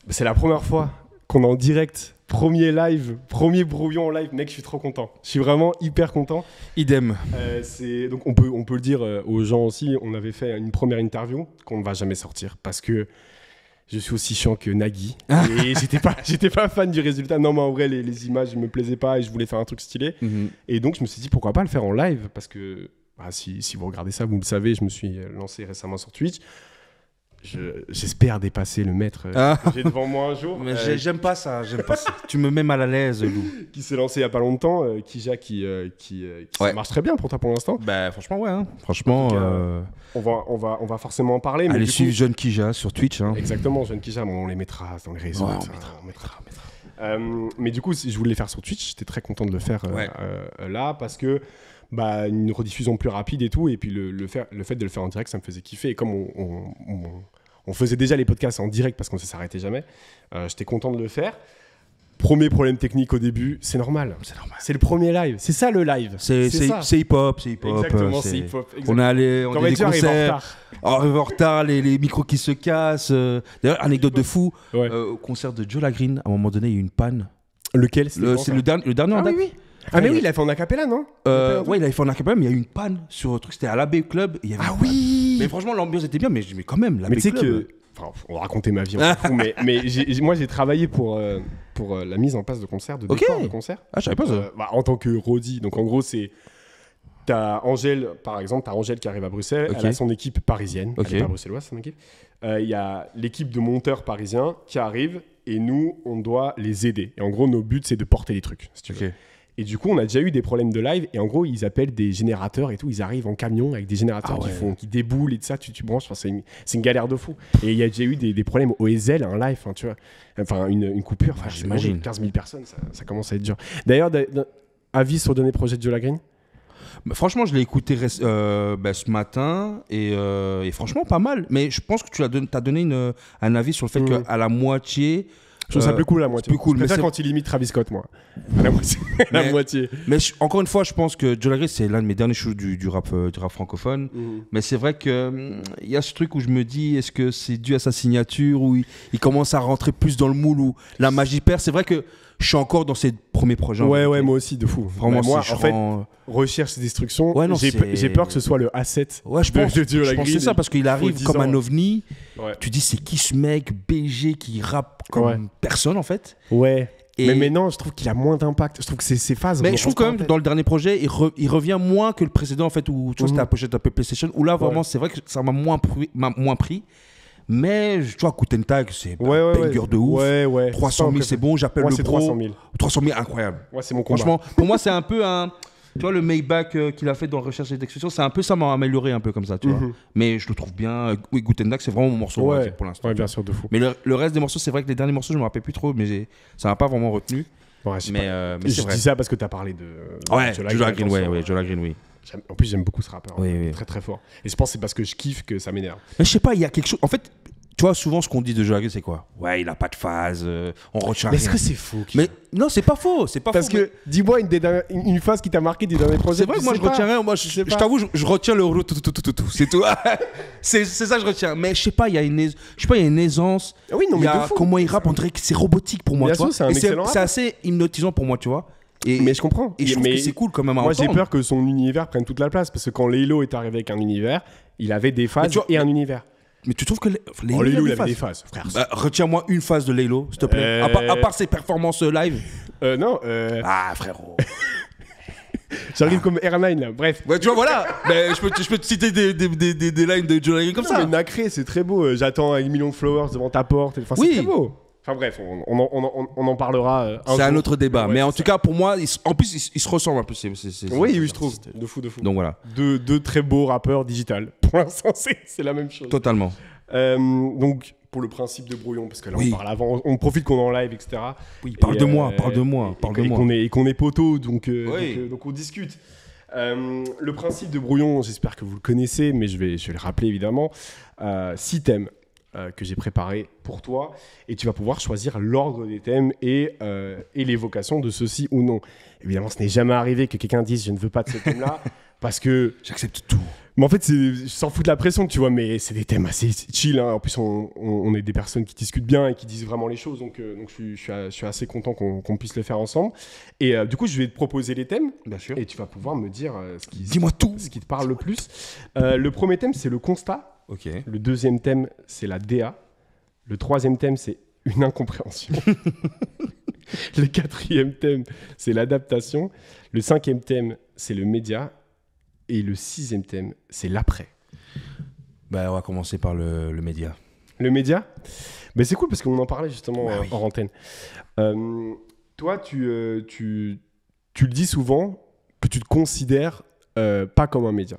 C'est la première fois qu'on est en direct. Premier live, premier brouillon en live. Mec, je suis trop content. Je suis vraiment hyper content. Idem. Donc on peut le dire aux gens aussi. On avait fait une première interview qu'on ne va jamais sortir parce que je suis aussi chiant que Nagui. Et j'étais pas fan du résultat. Non, mais en vrai, les images ne me plaisaient pas et je voulais faire un truc stylé. Et donc, je me suis dit, pourquoi pas le faire en live? Parce que si vous regardez ça, vous le savez, je me suis lancé récemment sur Twitch. J'espère dépasser le maître que j'ai devant moi un jour. Mais j'aime pas ça. Tu me mets mal à l'aise, Lou. Qui s'est lancé il y a pas longtemps, Kija, qui ça marche très bien pour toi pour l'instant. Bah franchement ouais. Franchement, on va forcément en parler. Allez suivre Jeune Kija sur Twitch. Exactement, Jeune Kija, on les mettra dans les réseaux. Ouais, on mettra. Mais du coup, si je voulais le faire sur Twitch, j'étais très content de le faire là parce que une rediffusion plus rapide et tout, et puis le fait de le faire en direct, ça me faisait kiffer. Et comme on faisait déjà les podcasts en direct parce qu'on ne s'arrêtait jamais, j'étais content de le faire. Premier problème technique au début, c'est normal. C'est le premier live. C'est ça le live. C'est hip-hop. Exactement, c'est hip-hop. On a des concerts. Arrive en retard, les micros qui se cassent. D'ailleurs, anecdote de fou. Au concert de Joe Lagreen, à un moment donné, il y a eu une panne. Lequel? C'est le dernier en date. Oui. Mais oui, il a fait en acapella, non? Ouais, il avait fait en acapella, mais il y a eu une panne sur un truc. C'était à l'Abbé Club. Oui. Mais franchement, l'ambiance était bien, mais quand même, l'Abbé Club. Mais tu sais que... on va raconter ma vie, on s'en fout, mais moi, j'ai travaillé pour la mise en place de concerts, de décors de concerts. Ah, je savais pas ça. En tant que roadie. Donc, en gros, c'est... T'as Angèle, par exemple, qui arrive à Bruxelles. Elle a son équipe parisienne. Elle est pas bruxelloise, son équipe. Il y a l'équipe de monteurs parisiens qui arrive et nous, on doit les aider. Et en gros, nos buts, c'est de porter les trucs, si tu veux. Et du coup, on a déjà eu des problèmes de live. Et en gros, ils appellent des générateurs et tout. Ils arrivent en camion avec des générateurs qui déboulent et tout ça. Tu branches. C'est une galère de fou. Et il y a déjà eu des problèmes au Ezel, un live, tu vois. Enfin, une coupure. J'imagine. 15 000 personnes, ça commence à être dur. D'ailleurs, avis sur le dernier projet de Joe Lagreen? Franchement, je l'ai écouté ce matin et franchement, pas mal. Mais je pense que tu as donné un avis sur le fait qu'à la moitié... Je trouve ça plus cool à la moitié. Plus cool, je préfère quand il imite Travis Scott, moi. À la moitié. Mais encore une fois, je pense que Joe Lagreen, c'est l'un de mes derniers shows du rap francophone. Mais c'est vrai qu'il y a ce truc où je me dis, est-ce que c'est dû à sa signature, où il commence à rentrer plus dans le moule, où la magie perd. C'est vrai que je suis encore dans ces premiers projets. Ouais, moi aussi, de fou. Vraiment, moi, en fait, recherche et destruction, j'ai peur que ce soit le A7. Ouais, je pense que c'est ça, parce qu'il arrive comme un ovni. Ouais. Tu dis, c'est qui ce mec BG qui rappe comme personne, en fait. Ouais. Mais non, je trouve qu'il a moins d'impact. Je trouve que ses phases. Mais je trouve quand même que dans le dernier projet, il revient moins que le précédent, en fait, où tu vois, c'était la pochette un peu PlayStation, où là, vraiment, c'est vrai que ça m'a moins pris. Mais tu vois, Kouten Tag, c'est banger de ouf. 300 000, c'est bon. J'appelle le pro. 300 000, incroyable. Ouais, c'est mon combat. Franchement, pour moi, c'est un peu un. Tu vois, le Maybach qu'il a fait dans Recherche et Destruction, c'est un peu ça, m'a amélioré un peu comme ça, tu vois. Mais je le trouve bien. Oui, Kouten Tag, c'est vraiment mon morceau pour l'instant. Ouais, bien sûr, de fou. Mais le reste des morceaux, c'est vrai que les derniers morceaux, je me rappelle plus trop, mais ça m'a pas vraiment retenu. Ouais, je dis ça parce que tu as parlé de. Joe Lagreen, oui. En plus, j'aime beaucoup ce rappeur. Oui. Très, très fort. Et je pense que c'est parce que je kiffe que ça m'énerve. Mais je sais pas, il y a quelque chose. En fait, tu vois, souvent, ce qu'on dit de Joe Lagreen, c'est quoi? Ouais, il a pas de phase, on retient rien. Mais est-ce que c'est faux? Mais non, c'est pas faux. Parce que, dis-moi une phase qui t'a marqué des derniers projets. C'est vrai que moi, je retiens rien. Moi, je t'avoue, je retiens le tout. C'est tout. C'est ça que je retiens. Mais je sais pas, il y a une aisance. Oui, non, mais comment il rappe, on dirait que c'est robotique pour moi. Bien sûr, c'est un excellent rap. C'est assez hypnotisant pour moi, tu vois. Mais je comprends. Et je trouve que c'est cool quand même à entendre. Moi, j'ai peur que son univers prenne toute la place. Parce que quand Laylo est arrivé avec un univers, il avait des phases et un univers. Mais tu trouves que Laylo, il avait des phases, frère. Retiens-moi une phase de Laylo, s'il te plaît. À part ses performances live. Non. Ah, frérot. J'arrive comme R9 là, bref. Ouais, tu vois, voilà. Mais je peux te citer des lines de Joe Lagreen comme ça. Mais Nacré, c'est très beau. J'attends avec 1 million de flowers devant ta porte. Enfin, c'est très beau. Enfin bref, on en parlera c'est un autre débat. Mais en tout cas, pour moi, en plus, ils se ressemblent un peu. Oui, je trouve. De fou. Donc voilà. Deux très beaux rappeurs digital. Pour l'instant, c'est la même chose. Totalement. Donc, pour le principe de brouillon, parce que là, on parle avant, on profite qu'on est en live, etc. Oui, parle de moi. Et qu'on est poteau, donc on discute. Le principe de brouillon, j'espère que vous le connaissez, mais je vais le rappeler évidemment. 6 thèmes que j'ai préparés pour toi, et tu vas pouvoir choisir l'ordre des thèmes et l'évocation de ceci ou non. Évidemment, ce n'est jamais arrivé que quelqu'un dise « je ne veux pas de ce thème-là », parce que... J'accepte tout. Mais en fait, je s'en fous de la pression, tu vois, mais c'est des thèmes assez chill. Hein. En plus, on est des personnes qui discutent bien et qui disent vraiment les choses, donc je suis assez content qu'on puisse le faire ensemble. Et du coup, je vais te proposer les thèmes, bien sûr, et tu vas pouvoir me dire dis-moi tout, ce qui te parle le plus. Le premier thème, c'est le constat. Ok. Le deuxième thème, c'est la DA. Le troisième thème, c'est une incompréhension. Le quatrième thème, c'est l'adaptation. Le cinquième thème, c'est le média. Et le sixième thème, c'est l'après. On va commencer par le média. Le média ? C'est cool parce qu'on en parlait justement hors antenne. Toi, tu le dis souvent que tu te considères pas comme un média.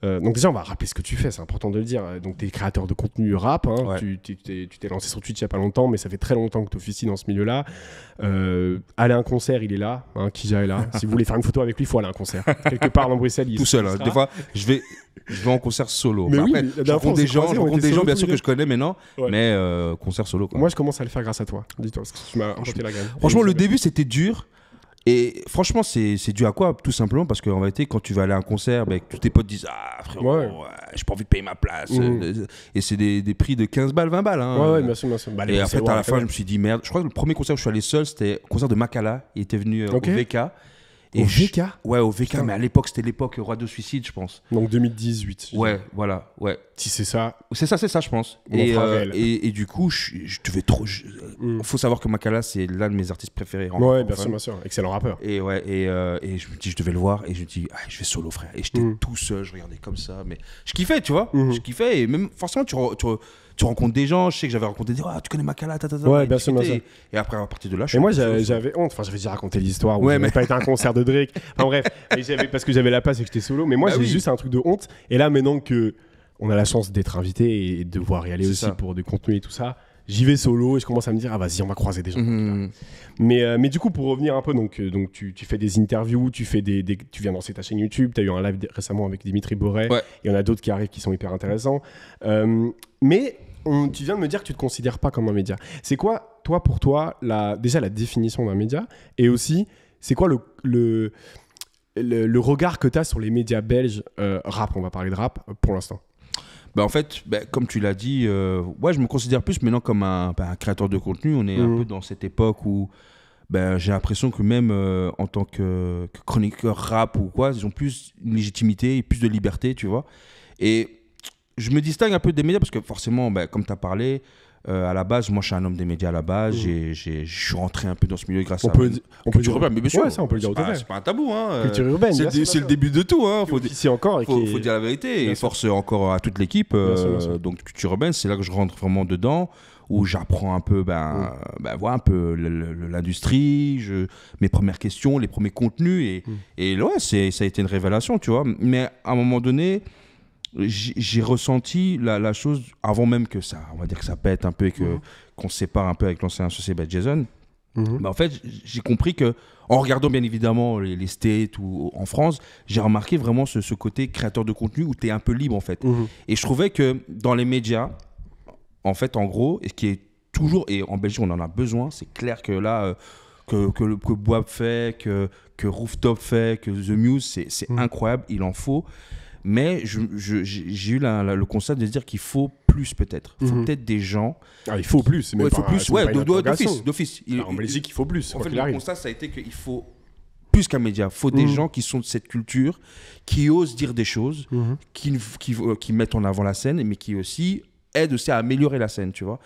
Donc déjà, on va rappeler ce que tu fais, c'est important de le dire. Donc tu es créateur de contenu rap, hein, ouais. tu t'es lancé sur Twitch il n'y a pas longtemps, mais ça fait très longtemps que tu officies dans ce milieu-là. Aller à un concert, il est là, hein, Kija est là. Si vous voulez faire une photo avec lui, il faut aller à un concert. Quelque part dans Bruxelles, il tout seul. Hein. Des fois, je vais en concert solo. Mais après, oui, je rencontre des gens bien sûr que je connais maintenant, mais concert solo. Quoi. Moi, je commence à le faire grâce à toi. Dis-toi, parce que tu m'as apporté la graine. Franchement, le début, c'était dur. Et franchement, c'est dû à quoi? Tout simplement parce qu'en réalité, quand tu vas aller à un concert, tous tes potes disent ah frérot, j'ai pas envie de payer ma place. Et c'est des prix de 15 balles, 20 balles. Hein. Ouais, bien sûr. Et en fait, à la fin, je me suis dit merde. Je crois que le premier concert où je suis allé seul, c'était le concert de Makala. Il était venu au VK. Au VK ? Ouais, au VK, mais à l'époque, c'était l'époque Roi de Suicide, je pense. Donc 2018. Ouais, voilà, ouais. Si c'est ça. C'est ça, je pense. Et du coup, je devais trop. Faut savoir que Makala, c'est l'un de mes artistes préférés. Ouais, bien sûr. Excellent rappeur. Et je me dis, je devais le voir, et je me dis, je vais solo, frère. Et j'étais tout seul, je regardais comme ça, mais je kiffais, tu vois. Je kiffais, et même, forcément, tu rencontres des gens. Je sais que j'avais raconté des tu connais Makala, Ouais, bien sûr. Et après, à partir de là, et moi, j'avais honte. Enfin, j'avais déjà raconté l'histoire. Ouais, mais pas été à un concert de Drake. Enfin, bref. Parce que j'avais la place et que j'étais solo. Mais moi, j'ai juste un truc de honte. Et là, maintenant que on a la chance d'être invité et de devoir y aller aussi pour du contenu et tout ça, j'y vais solo et je commence à me dire, vas-y, on va croiser des gens. Mais du coup, pour revenir un peu, donc tu fais des interviews, tu viens lancer ta chaîne YouTube, tu as eu un live récemment avec Dimitri Boré. Ouais. Il y en a d'autres qui arrivent qui sont hyper intéressants. Mais tu viens de me dire que tu ne te considères pas comme un média. C'est quoi, pour toi, déjà la définition d'un média? Et aussi, c'est quoi le regard que tu as sur les médias belges rap? On va parler de rap pour l'instant. En fait, comme tu l'as dit, je me considère plus maintenant comme un créateur de contenu. On est un peu dans cette époque où j'ai l'impression que même en tant que chroniqueur rap ou quoi, ils ont plus une légitimité et plus de liberté, tu vois. Et je me distingue un peu des médias parce que forcément, comme tu as parlé, à la base, moi je suis un homme des médias à la base. Je suis rentré un peu dans ce milieu grâce à culture urbaine. Mais bien sûr, ça on peut le dire. C'est pas un tabou. Hein. Culture urbaine. C'est le début de tout. Hein. Faut dire la vérité. Et force encore à toute l'équipe. Donc culture urbaine, c'est là que je rentre vraiment dedans, où j'apprends un peu, un peu l'industrie, mes premières questions, les premiers contenus. Et là, ça a été une révélation, tu vois. Mais à un moment donné, j'ai ressenti la chose avant même que ça, on va dire que ça pète un peu et qu'on se sépare un peu avec l'ancien associé Jason. En fait, j'ai compris que, en regardant bien évidemment les States ou en France, j'ai remarqué vraiment ce côté créateur de contenu où tu es un peu libre en fait. Et je trouvais que dans les médias, en fait, en gros, et ce qui est toujours, et en Belgique on en a besoin, c'est clair que là, que Boab fait, que Rooftop fait, que The Muse, c'est incroyable, il en faut. Mais j'ai eu le constat de se dire qu'il faut plus peut-être. Il faut peut-être des gens... il faut plus. Il faut plus, d'office. En Belgique, il faut plus. En fait, le constat, ça a été qu'il faut plus qu'un média. Il faut des gens qui sont de cette culture, qui osent dire des choses, qui mettent en avant la scène, mais qui aussi aident aussi à améliorer la scène, tu vois.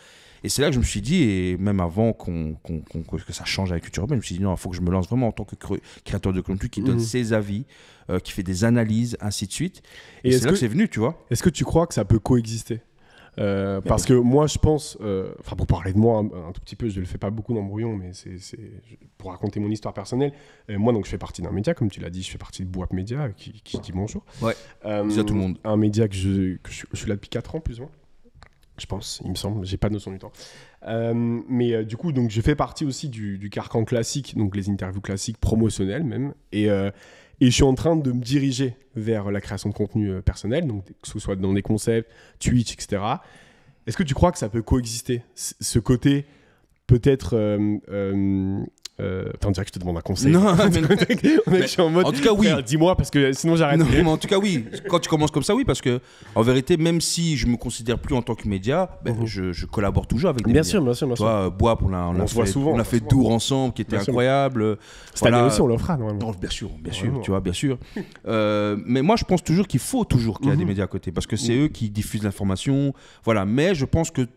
Et c'est là que je me suis dit, et même avant que ça change avec Culture Urbaine, je me suis dit non, il faut que je me lance vraiment en tant que créateur de contenu qui donne ses avis, qui fait des analyses, ainsi de suite. Et c'est là que c'est venu, tu vois. Est-ce que tu crois que ça peut coexister parce que moi, je pense, pour parler de moi un tout petit peu, je ne le fais pas beaucoup dans Brouillon, mais c'est pour raconter mon histoire personnelle. Moi, donc, je fais partie d'un média, comme tu l'as dit, je fais partie de Boap Média, qui dit bonjour. Ouais, dis à tout le monde. Un média que je suis là depuis 4 ans, plus ou moins. Je pense, il me semble, j'ai pas de notion du temps. Mais du coup, donc, je fais partie aussi du carcan classique, donc les interviews classiques, promotionnelles même. Et je suis en train de me diriger vers la création de contenu personnel, donc que ce soit dans des concepts, Twitch, etc. Est-ce que tu crois que ça peut coexister, ce côté peut-être on dirait que je te demande un conseil. Non, je suis en mode. En tout cas, oui. Dis-moi parce que sinon j'arrête. Non, mais en tout cas, oui. Quand tu commences comme ça, oui, parce que en vérité, même si je me considère plus en tant que média, je collabore toujours avec des médias. Bien sûr. Toi, Boap, on a fait Dour ensemble, qui était incroyable. Cette année aussi, on le fera normalement. Bien sûr, tu vois, bien sûr. Mais moi, je pense toujours qu'il faut toujours qu'il y ait des médias à côté, parce que c'est eux qui diffusent l'information. Voilà. Mais je pense que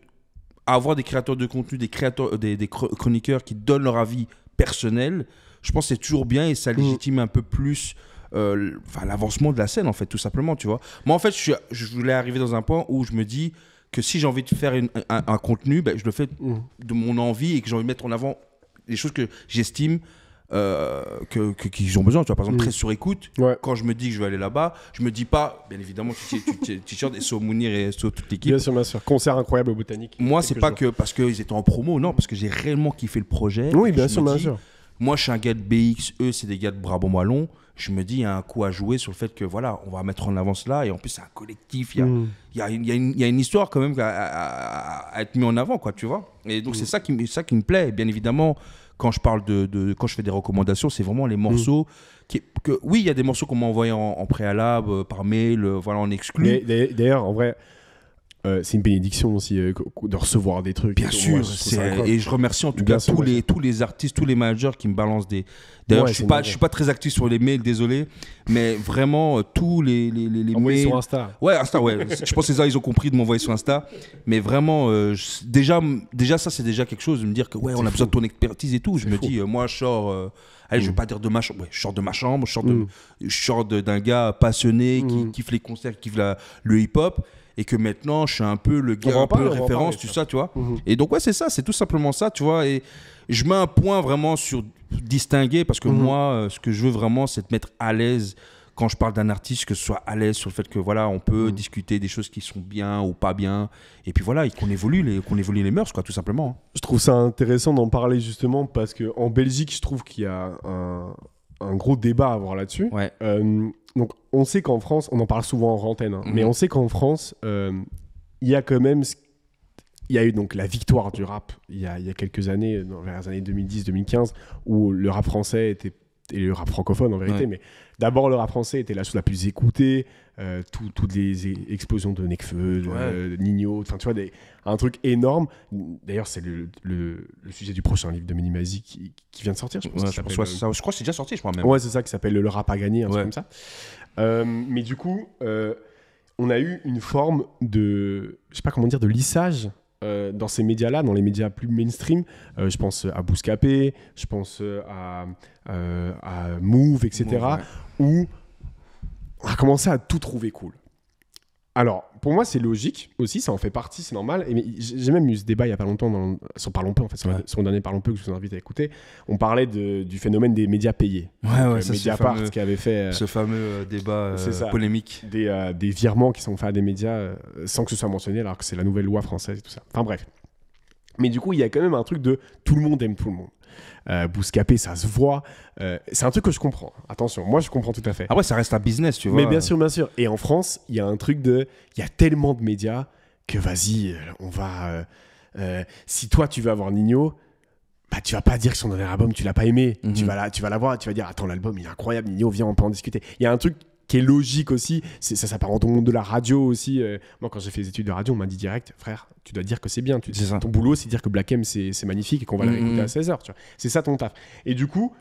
avoir des créateurs de contenu, des chroniqueurs qui donnent leur avis personnel, je pense que c'est toujours bien et ça légitime un peu plus l'avancement de la scène, en fait, tout simplement, tu vois. Moi, en fait, je voulais arriver dans un point où je me dis que si j'ai envie de faire un contenu, je le fais de mon envie et que j'ai envie de mettre en avant les choses que j'estime qu'ils ont besoin. Tu vois, par exemple, très sur écoute, quand je me dis que je vais aller là-bas, je me dis pas, bien évidemment, t-shirt et So Mounir et So toute l'équipe. Bien sûr. Concert incroyable au Botanique. Moi, c'est pas que parce qu'ils étaient en promo, non, parce que j'ai réellement kiffé le projet. Oui, bien sûr. Moi, je suis un gars de BX, eux, c'est des gars de Brabant-Wallon. Je me dis, il y a un coup à jouer sur le fait que, voilà, on va mettre en avant cela. Et en plus, c'est un collectif. Il y a une histoire quand même à être mis en avant, quoi, tu vois. Et donc, c'est ça qui me plaît. Bien évidemment, quand je parle quand je fais des recommandations, c'est vraiment les morceaux oui, il y a des morceaux qu'on m'a envoyés en préalable, par mail, voilà, en exclu. D'ailleurs, en vrai, c'est une bénédiction aussi de recevoir des trucs. Bien sûr, et je remercie en tout cas tous les artistes, tous les managers qui me balancent des... D'ailleurs, je suis pas très actif sur les mails, désolé, mais vraiment tous les mails... sur Insta. Ouais, Insta, ouais. Je pense que les gens, ils ont compris de m'envoyer sur Insta, mais vraiment, déjà ça, c'est déjà quelque chose de me dire que on a besoin de ton expertise et tout. Je me dis, moi, je sors... Allez, je vais pas dire de ma chambre. Je sors de ma chambre, je sors d'un gars passionné qui kiffe les concerts, qui kiffe le hip-hop. Et que maintenant, je suis un peu le gars, un peu référence, tu sais, tu vois. Et donc, c'est ça, c'est tout simplement ça, tu vois. Et je mets un point vraiment sur distinguer, parce que moi, ce que je veux vraiment, c'est te mettre à l'aise quand je parle d'un artiste, que ce soit à l'aise sur le fait que, voilà, on peut discuter des choses qui sont bien ou pas bien. Et puis voilà, et qu'on évolue les mœurs, quoi, tout simplement. Je trouve ça intéressant d'en parler, justement, parce qu'en Belgique, je trouve qu'il y a un gros débat à avoir là-dessus. Ouais. Donc, on sait qu'en France, on en parle souvent en antenne, mais on sait qu'en France, il y a quand même... Il y a eu donc la victoire du rap il y a quelques années, dans les années 2010-2015, où le rap français était, et le rap francophone en vérité, mais d'abord le rap français était la chose la plus écoutée, toutes les explosions de Nekfeu, de Nino, enfin tu vois, un truc énorme. D'ailleurs, c'est le sujet du prochain livre de Minimazi qui vient de sortir, je pense. Je crois que c'est déjà sorti, je crois même. Ouais, c'est ça, qui s'appelle Le rap à gagner, un truc comme ça. Mais du coup, on a eu une forme de, je sais pas comment dire, de lissage dans ces médias-là, dans les médias plus mainstream. Je pense à Bouscapé, je pense à Move, etc. Où on a commencé à tout trouver cool. Alors, pour moi, c'est logique aussi, ça en fait partie, c'est normal. Et j'ai même eu ce débat il n'y a pas longtemps sur Parlons Peu, en fait, sur le dernier Parlons Peu que je vous invite à écouter. On parlait du phénomène des médias payés. Ça, Mediapart qui avait fait... ce fameux débat polémique. Des virements qui sont faits à des médias sans que ce soit mentionné, alors que c'est la nouvelle loi française et tout ça. Enfin bref. Mais du coup, il y a quand même un truc de tout le monde aime tout le monde. Bouscapé, ça se voit. C'est un truc que je comprends. Attention, moi je comprends tout à fait. Après, ça reste un business, tu vois. Mais bien sûr. Et en France, il y a un truc il y a tellement de médias que vas-y, on va. Si toi tu veux avoir Nino, bah tu vas pas dire que son dernier album tu l'as pas aimé. Tu vas la voir, tu vas dire attends, l'album il est incroyable, Nino, viens, on peut en discuter. Il y a un truc qui est logique aussi, ça s'apparente au monde de la radio aussi. Moi, quand j'ai fait des études de radio, on m'a dit direct, frère, tu dois dire que c'est bien. Ton boulot, c'est dire que Black M, c'est magnifique et qu'on va le réécouter à 16h. Tu vois. C'est ça ton taf. Et du coup,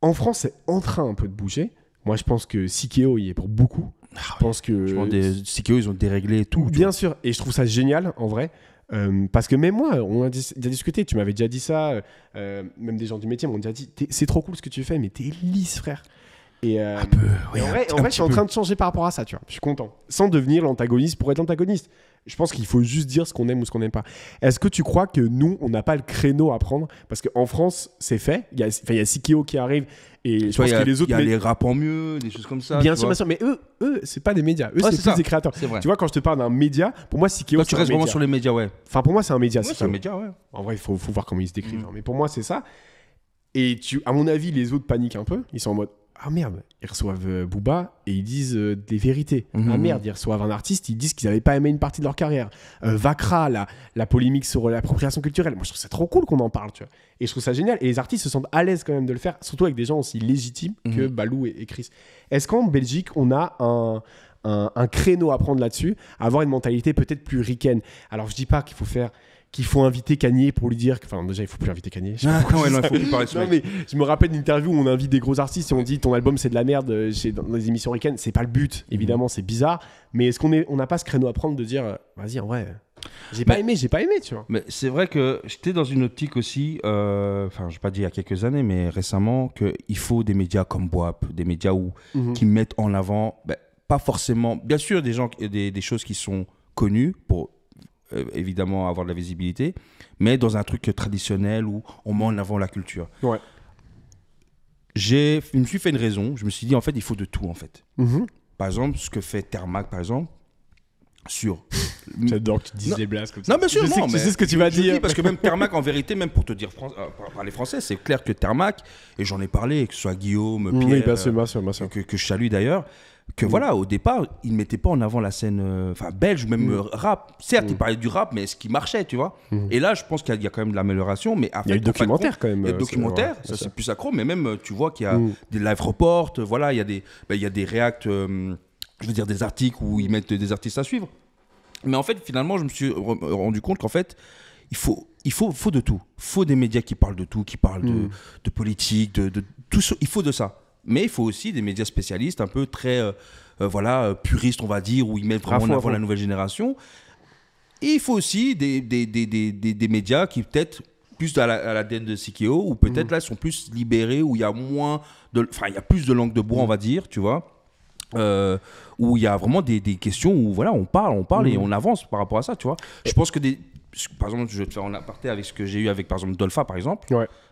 en France, c'est en train un peu de bouger. Moi, je pense que Sikeo y est pour beaucoup. Je pense que Sikeo, ils ont déréglé tout. Bien sûr. Et je trouve ça génial, en vrai. Parce que même moi, on a déjà discuté, tu m'avais déjà dit ça, même des gens du métier m'ont déjà dit, c'est trop cool ce que tu fais, mais t'es lisse, frère. Et en vrai, je suis en train de changer par rapport à ça, tu vois. Je suis content. Sans devenir l'antagoniste pour être l'antagoniste. Je pense qu'il faut juste dire ce qu'on aime ou ce qu'on n'aime pas. Est-ce que tu crois que nous, on n'a pas le créneau à prendre ? Parce qu'en France, c'est fait. Il y a Sikeo qui arrive. Et je pense que les autres. Il y a les rap en mieux, des choses comme ça. Bien sûr. Mais eux, c'est pas des médias. Eux, c'est plus des créateurs. C'est vrai. Tu vois, quand je te parle d'un média, pour moi, Sikeo. Toi, tu restes vraiment sur les médias, ouais. Enfin, pour moi, c'est un média. Ouais, c'est un média, ouais. En vrai, il faut voir comment ils se décrivent. Mais pour moi, c'est ça. Et à mon avis, les autres paniquent un peu. Ils sont en mode. ah merde, ils reçoivent Booba et ils disent des vérités. Ah merde, ils reçoivent un artiste, ils disent qu'ils n'avaient pas aimé une partie de leur carrière. Vakra, la polémique sur l'appropriation culturelle. Moi, je trouve ça trop cool qu'on en parle, tu vois. Et je trouve ça génial. Et les artistes se sentent à l'aise quand même de le faire, surtout avec des gens aussi légitimes que Balou et Chris. Est-ce qu'en Belgique, on a un créneau à prendre là-dessus, à avoir une mentalité peut-être plus ricaine? Alors, je dis pas qu'il faut inviter Kanye pour lui dire... Enfin, déjà, il faut plus inviter Kanye. Non, il faut plus parler non, mais je me rappelle d'une interview où on invite des gros artistes et on dit ton album, c'est de la merde dans les émissions ricaines. C'est pas le but, évidemment, c'est bizarre. Mais est-ce qu'on n'a pas ce créneau à prendre de dire, vas-y, en vrai, j'ai pas aimé, tu vois. Mais c'est vrai que j'étais dans une optique aussi, enfin, je vais pas dire il y a quelques années, mais récemment, qu'il faut des médias comme Boap, des médias qui mettent en avant, pas forcément, bien sûr, des choses qui sont connues pour... évidemment avoir de la visibilité, mais dans un truc traditionnel où on met en avant la culture. Ouais. Je me suis fait une raison, je me suis dit en fait il faut de tout en fait. Par exemple, ce que fait Termac par exemple, sur... J'adore que tu dises les blagues comme ça. Non, bien sûr, je sais ce que tu vas dire. Parce que même Termac, en vérité, même pour te dire parler français, c'est clair que Termac, et j'en ai parlé, que ce soit Guillaume, Pierre, oui, bien sûr. Que je salue d'ailleurs, que voilà, au départ, il ne mettait pas en avant la scène belge ou même rap. Certes, il parlait du rap, mais ce qui marchait, tu vois. Et là, je pense qu'il y a quand même de l'amélioration. Mais il y a le documentaire quand même. Il y a le documentaire, ça c'est plus accro, mais même tu vois qu'il y a des live reports, voilà, il y a des reacts, je veux dire des articles où ils mettent des artistes à suivre. Mais en fait, finalement, je me suis rendu compte qu'en fait, il faut de tout. Il faut des médias qui parlent de tout, qui parlent de politique, de tout ça. Il faut de ça. Mais il faut aussi des médias spécialistes, un peu très puristes, on va dire, où ils mettent vraiment en avant la nouvelle génération. Et il faut aussi des médias qui peut-être plus à la DN de Sikeo, ou peut-être là sont plus libérés, où il y a il y a plus de langue de bois, on va dire, tu vois. Où il y a vraiment des questions où voilà, on parle et on avance par rapport à ça, tu vois. Je pense que par exemple, je vais te faire en aparté avec ce que j'ai eu avec par exemple Dolpha par exemple,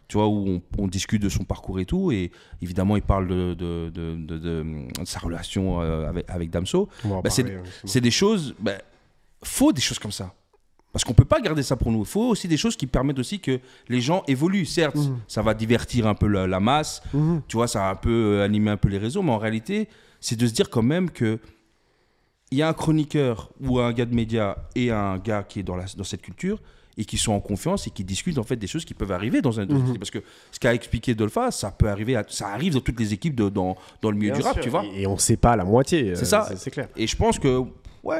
tu vois, où on discute de son parcours et tout, et évidemment il parle de sa relation avec Damso. C'est des choses, faut des choses comme ça. Parce qu'on ne peut pas garder ça pour nous. Il faut aussi des choses qui permettent aussi que les gens évoluent. Certes, ça va divertir un peu la masse, tu vois, ça va un peu animer un peu les réseaux, mais en réalité, c'est de se dire quand même qu'il y a un chroniqueur ou un gars de médias et un gars qui est dans cette culture et qui sont en confiance et qui discutent en fait des choses qui peuvent arriver dans un dossier. Parce que ce qu'a expliqué Dolpha, ça peut arriver, ça arrive dans toutes les équipes dans le milieu du rap, sûr. Tu vois. Et on ne sait pas la moitié. C'est ça. C'est clair. Et je pense que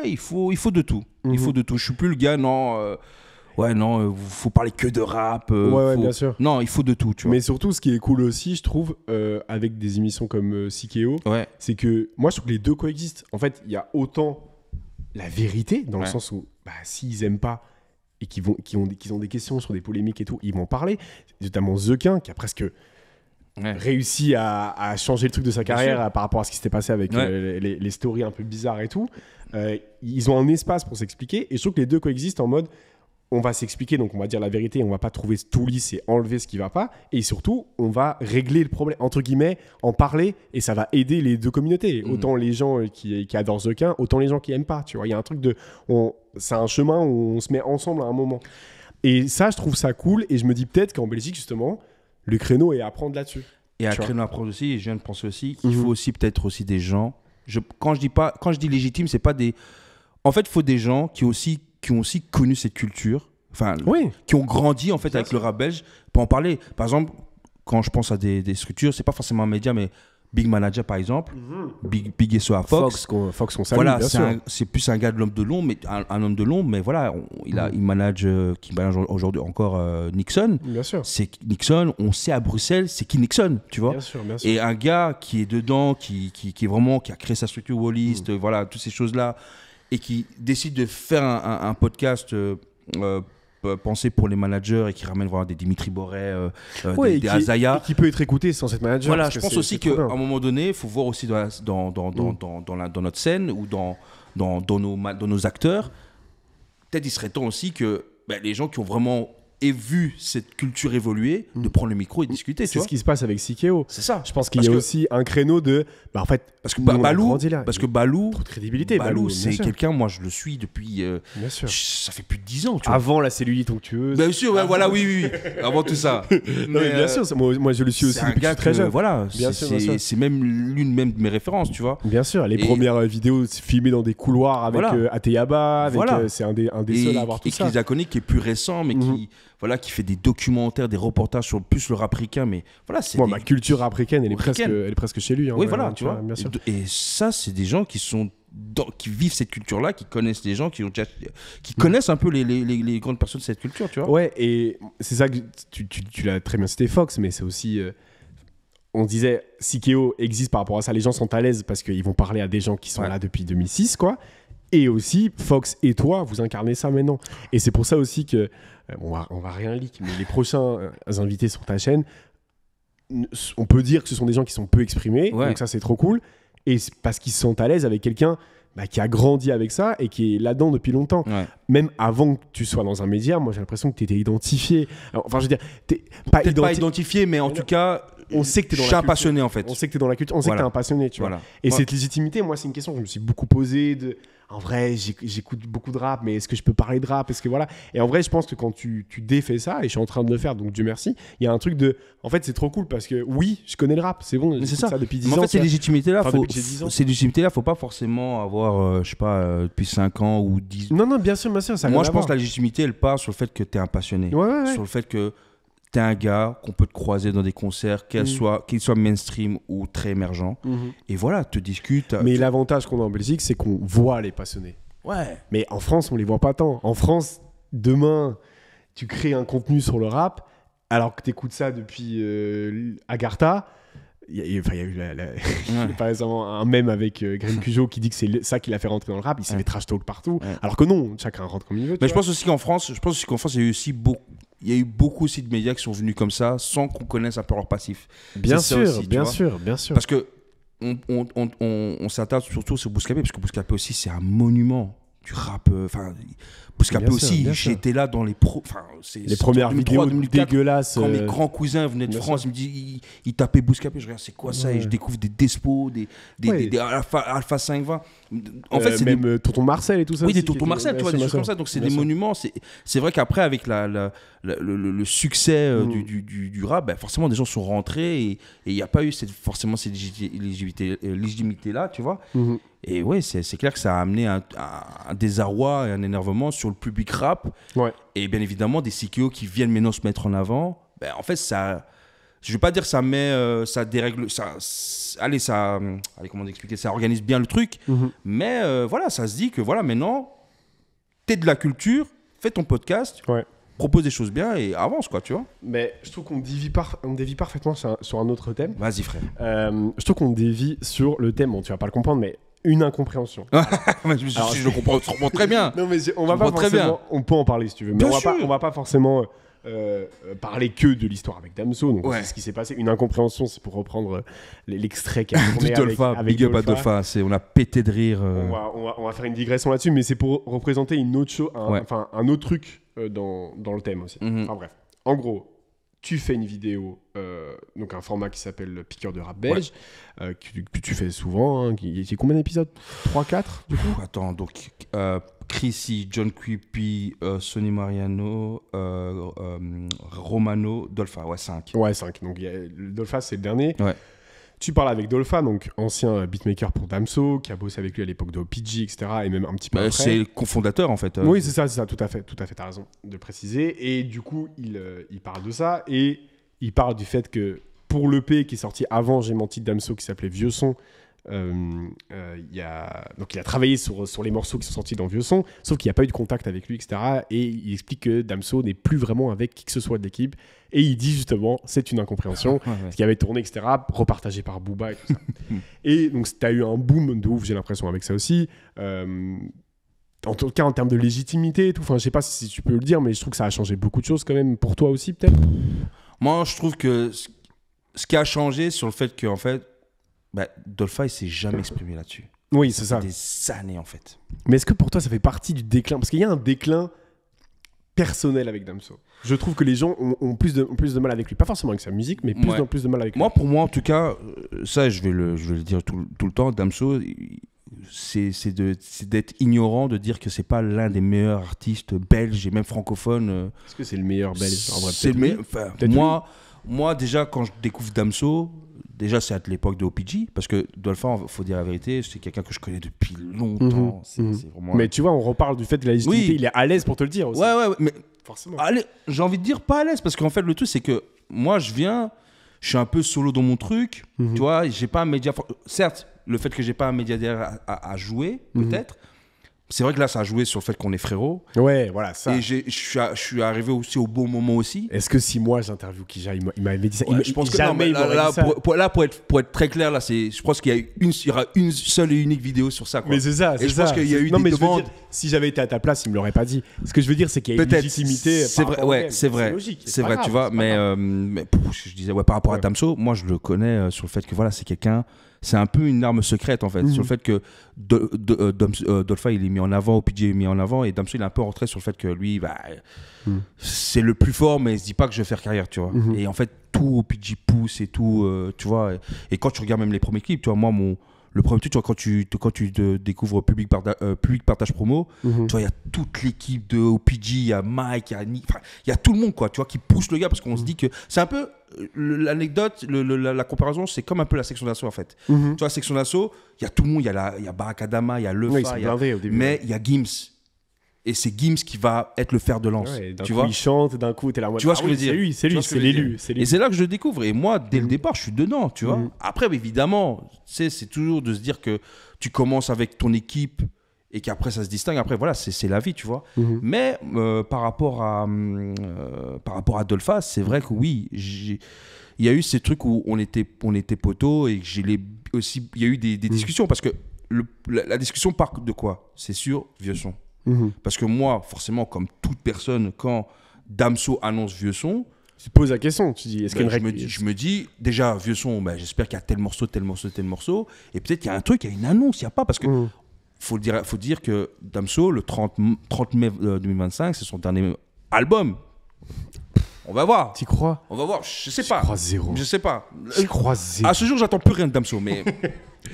il faut de tout. Il faut de tout. Je suis plus le gars, faut parler que de rap. Bien sûr. Non, il faut de tout, tu vois. Mais surtout, ce qui est cool aussi, je trouve, avec des émissions comme Sikeo, c'est que moi, je trouve que les deux coexistent. En fait, il y a autant la vérité, dans le sens où s'ils aiment pas et qu'ils ont des questions sur des polémiques et tout, ils vont en parler. Notamment Zequin, qui a presque réussi à changer le truc de sa carrière par rapport à ce qui s'était passé avec les stories un peu bizarres et tout. Ils ont un espace pour s'expliquer, et je trouve que les deux coexistent en mode on va s'expliquer, donc on va dire la vérité, on va pas trouver tout lisse et enlever ce qui va pas, et surtout on va régler le problème, entre guillemets, en parler, et ça va aider les deux communautés, autant les gens qui adorent Zequin, autant les gens qui aiment pas, tu vois. Il y a un truc c'est un chemin où on se met ensemble à un moment, et ça je trouve ça cool, et je me dis peut-être qu'en Belgique justement le créneau est à prendre là-dessus. Et un créneau à prendre aussi, et je viens de penser aussi qu'il faut aussi peut-être aussi des gens, quand je dis légitime, c'est pas des... En fait, il faut des gens qui ont aussi connu cette culture, qui ont grandi en fait avec le rap belge, pour en parler. Par exemple, quand je pense à des structures, c'est pas forcément un média, mais Big Manager par exemple, Big SO à Fox. Fox on salue, voilà, bien sûr. C'est plus un gars de l'homme de l'ombre, mais un homme de l'ombre, mais voilà, il manage aujourd'hui encore Nixon. Bien sûr. C'est Nixon, on sait à Bruxelles, c'est qui Nixon, tu vois. Bien sûr. Et un gars qui est dedans, qui est vraiment, qui a créé sa structure Wallist, voilà, toutes ces choses-là, et qui décide de faire un podcast pensé pour les managers et qui ramène vraiment des Dimitri Boré, des Azaya. Et qui peut être écouté sans être manager. Voilà, je pense aussi qu'à un moment donné, il faut voir aussi dans notre scène ou dans nos acteurs, peut-être il serait temps aussi que les gens qui ont vraiment et vu cette culture évoluer, de prendre le micro et discuter. C'est ce qui se passe avec Sikeo. C'est ça. Je pense qu'il y a aussi un créneau de. En fait, parce que Balou, trop de crédibilité. Balou, c'est quelqu'un, moi je le suis depuis. Bien sûr. Ça fait plus de 10 ans. Tu Avant vois. La cellulite onctueuse. Bien sûr, voilà, oui. Avant tout ça. Mais bien sûr, moi je le suis aussi depuis très jeune. Voilà, c'est même l'une même de mes références, tu vois. Bien sûr, les premières vidéos filmées dans des couloirs avec Ateyaba, c'est un des seuls à avoir tout ça. Et Kizakoni qui est plus récent, mais qui fait des documentaires, des reportages sur plus le rap africain, mais voilà, c'est ma culture africaine, elle est presque chez lui. Oui, voilà, tu vois. Bien sûr. Et ça, c'est des gens qui vivent cette culture-là, qui connaissent les gens, qui connaissent un peu les grandes personnes de cette culture, tu vois. Ouais, et c'est ça que tu l'as très bien cité, Fox, mais c'est aussi. On disait, Sikeo existe par rapport à ça, les gens sont à l'aise parce qu'ils vont parler à des gens qui sont là depuis 2006, quoi. Et aussi, Fox et toi, vous incarnez ça maintenant. Et c'est pour ça aussi que, on va rien leak, mais les prochains invités sur ta chaîne, on peut dire que ce sont des gens qui sont peu exprimés, donc ça c'est trop cool. Et parce qu'ils se sentent à l'aise avec quelqu'un qui a grandi avec ça et qui est là-dedans depuis longtemps. Ouais. Même avant que tu sois dans un média, moi j'ai l'impression que tu étais identifié. Alors, enfin, je veux dire, pas identifié, mais en tout cas, on sait que tu es un passionné en fait. On sait que tu es dans la culture, on sait que tu es un passionné, tu vois. Et cette légitimité, moi c'est une question que je me suis beaucoup posée en vrai, j'écoute beaucoup de rap, mais est-ce que je peux parler de rap? Est-ce que voilà? Et en vrai, je pense que quand tu défais ça, et je suis en train de le faire, donc Dieu merci, il y a un truc de. En fait, c'est trop cool parce que oui, je connais le rap, c'est bon, c'est ça depuis 10 ans. En fait, ces légitimités-là, faut pas forcément avoir, je sais pas, depuis 5 ans ou 10 ans. Non, bien sûr, ça moi, je pense que la légitimité, elle part sur le fait que tu es un passionné. Ouais. Sur le fait que t'es un gars qu'on peut te croiser dans des concerts, qu'il soit mainstream ou très émergent. Et voilà, te discute. Mais l'avantage qu'on a en Belgique, c'est qu'on voit les passionnés. Ouais. Mais en France, on les voit pas tant. En France, demain, tu crées un contenu sur le rap, alors que t'écoutes ça depuis Agartha. Il y a eu pas récemment un mème avec Graham Cujo qui dit que c'est ça qui l'a fait rentrer dans le rap. Il s'est fait trash talk partout. Ouais. Alors que non, chacun rentre comme il veut. Mais je pense aussi qu'en France, il y a eu aussi il y a eu beaucoup aussi de médias qui sont venus comme ça sans qu'on connaisse un peu leur passif. Bien sûr. Parce que on s'attarde surtout sur Bouscapé, parce que Bouscapé aussi, c'est un monument du rap. Bouscapé aussi, j'étais là dans les premières vidéos dégueulasses. Quand mes grands cousins venaient de France, ils tapaient Bouscapé. Je regarde, c'est quoi ça? Et je découvre des Despo, des Alpha 520. En fait, c'est même Tonton Marcel et tout ça. Oui, des Tonton Marcel, tu vois, des choses comme ça. Donc, c'est des monuments. C'est vrai qu'après, avec le succès du rap, forcément, des gens sont rentrés et il n'y a pas eu forcément cette légitimité-là, tu vois. Et ouais, c'est clair que ça a amené un désarroi et un énervement sur le public rap. Ouais. Et bien évidemment, des Sikeo qui viennent maintenant se mettre en avant. En fait, ça... Je ne vais pas dire ça met... ça dérègle... Allez, comment expliquer? Ça organise bien le truc. Mais voilà, ça se dit que voilà, maintenant, t'es de la culture, fais ton podcast, propose des choses bien et avance, quoi, tu vois. Mais je trouve qu'on dévie parfaitement sur un autre thème. Vas-y, frère. Je trouve qu'on dévie sur le thème, bon, tu vas pas le comprendre, mais une incompréhension. Je le comprends très bien. Non, mais on va pas forcément... On peut en parler si tu veux, mais on va pas forcément parler que de l'histoire avec Damso. Donc c'est ce qui s'est passé. Une incompréhension, c'est pour reprendre l'extrait qui a tourné avec Big up à Dolpha. On a pété de rire. On va faire une digression là-dessus, mais c'est pour représenter une autre chose, un autre truc dans le thème aussi. Enfin bref, en gros, tu fais une vidéo, donc un format qui s'appelle Piqueur de rap belge, que tu fais souvent. Il y a combien d'épisodes? 3-4 du coup? Attends, donc Chrissy, John Creepy, Sonny Mariano, Romano, Dolpha, 5. Ouais, 5. Donc Dolpha, c'est le dernier. Ouais. Tu parles avec Dolpha, donc ancien beatmaker pour Damso, qui a bossé avec lui à l'époque de OPG, etc. Et même un petit peu après. C'est le cofondateur en fait. Oui, c'est ça, tout à fait, t'as raison de préciser. Et du coup, il parle de ça et il parle du fait que pour l'EP qui est sorti avant J'ai menti de Damso, qui s'appelait Vieux Son, il a travaillé sur les morceaux qui sont sortis dans Vieux Son, sauf qu'il n'y a pas eu de contact avec lui, etc. Et il explique que Damso n'est plus vraiment avec qui que ce soit de l'équipe. Et il dit justement, c'est une incompréhension, ce qui avait tourné, etc., repartagé par Booba et tout ça. Et donc, tu as eu un boom de ouf, j'ai l'impression, avec ça aussi. En tout cas, en termes de légitimité et tout. Enfin, je sais pas si tu peux le dire, mais je trouve que ça a changé beaucoup de choses quand même. Pour toi aussi, peut-être? Moi, je trouve que ce qui a changé sur le fait qu'en fait, Dolpha, il s'est jamais exprimé là-dessus. Oui, c'est ça. Des années, en fait. Mais est-ce que pour toi, ça fait partie du déclin? Parce qu'il y a un déclin personnel avec Damso. Je trouve que les gens ont plus de mal avec lui. Pas forcément avec sa musique, mais plus de mal avec lui. Moi, pour moi, en tout cas, ça, je vais le dire tout le temps, Damso, c'est d'être ignorant, de dire que c'est pas l'un des meilleurs artistes belges et même francophones. Est-ce que c'est le meilleur belge en vrai? C'est moi, déjà, quand je découvre Damso, déjà, c'est à l'époque de OPG, parce que Dolpha, il faut dire la vérité, c'est quelqu'un que je connais depuis longtemps. C'est vraiment... Mais tu vois, on reparle du fait de la légitimité, il est à l'aise pour te le dire aussi. Ouais, mais forcément. Allez, j'ai envie de dire pas à l'aise, parce qu'en fait, le truc, c'est que moi, je suis un peu solo dans mon truc, tu vois, j'ai pas un média... Certes, le fait que j'ai pas un média derrière à jouer, peut-être, c'est vrai que là, ça a joué sur le fait qu'on est frérots. Ouais, voilà, ça. Et je suis arrivé aussi au bon moment aussi. Est-ce que si moi j'interviewe Kija, il m'avait dit ça? Je pense que jamais pour être très clair, là, je pense qu'il y aura une seule et unique vidéo sur ça, quoi. Mais c'est ça, et je pense qu'il y a eu des demandes. Si j'avais été à ta place, il me l'aurait pas dit. Ce que je veux dire, c'est qu'il y a une légitimité. C'est vrai, ouais, c'est vrai. C'est vrai, tu vois. Mais je disais, par rapport à Damso, moi, je le connais sur le fait que voilà, c'est quelqu'un. C'est un peu une arme secrète en fait, sur le fait que Dolpha il est mis en avant, OPG est mis en avant, et Damso il est un peu rentré sur le fait que lui, c'est le plus fort, mais il se dit pas que je vais faire carrière, tu vois. Et en fait, tout OPG pousse et tout, tu vois. Et quand tu regardes même les premiers clips, tu vois, moi, le premier truc, tu vois, quand tu découvres Public Partage Promo, tu vois, il y a toute l'équipe de OPG, il y a Mike, il y a tout le monde, quoi, tu vois, qui pousse le gars, parce qu'on se dit que c'est un peu l'anecdote, la comparaison, c'est comme un peu la section d'assaut, en fait. Tu vois, la section d'assaut, il y a tout le monde, il y a Barakadama, il y a Lefa, mais il y a Gims. Et c'est Gims qui va être le fer de lance. Ouais, tu vois, il chante, d'un coup, t'es là. Tu vois ce que je veux dire? C'est lui, c'est l'élu. Et c'est là que je le découvre. Et moi, dès le départ, je suis dedans, tu vois. Après, évidemment, c'est toujours de se dire que tu commences avec ton équipe et qu'après, ça se distingue. Après, voilà, c'est la vie, tu vois. Mais par rapport à Dolpha, c'est vrai que oui, il y a eu ces trucs où on était potos et il y a eu des discussions. Parce que la discussion part de quoi? C'est sur Vieux Son. Parce que moi, forcément, comme toute personne, quand Damso annonce Vieux Son, tu te poses la question, tu dis, est-ce qu'il y a une règle? Je me dis, déjà, Vieux Son, j'espère qu'il y a tel morceau, et peut-être qu'il y a un truc, il y a une annonce, il n'y a pas, parce que faut dire que Damso, le 30 mai 2025, c'est son dernier album. On va voir. T'y crois? On va voir, je sais pas. J'y crois zéro. Je sais pas. J'y crois zéro. À ce jour, j'attends plus rien de Damso, mais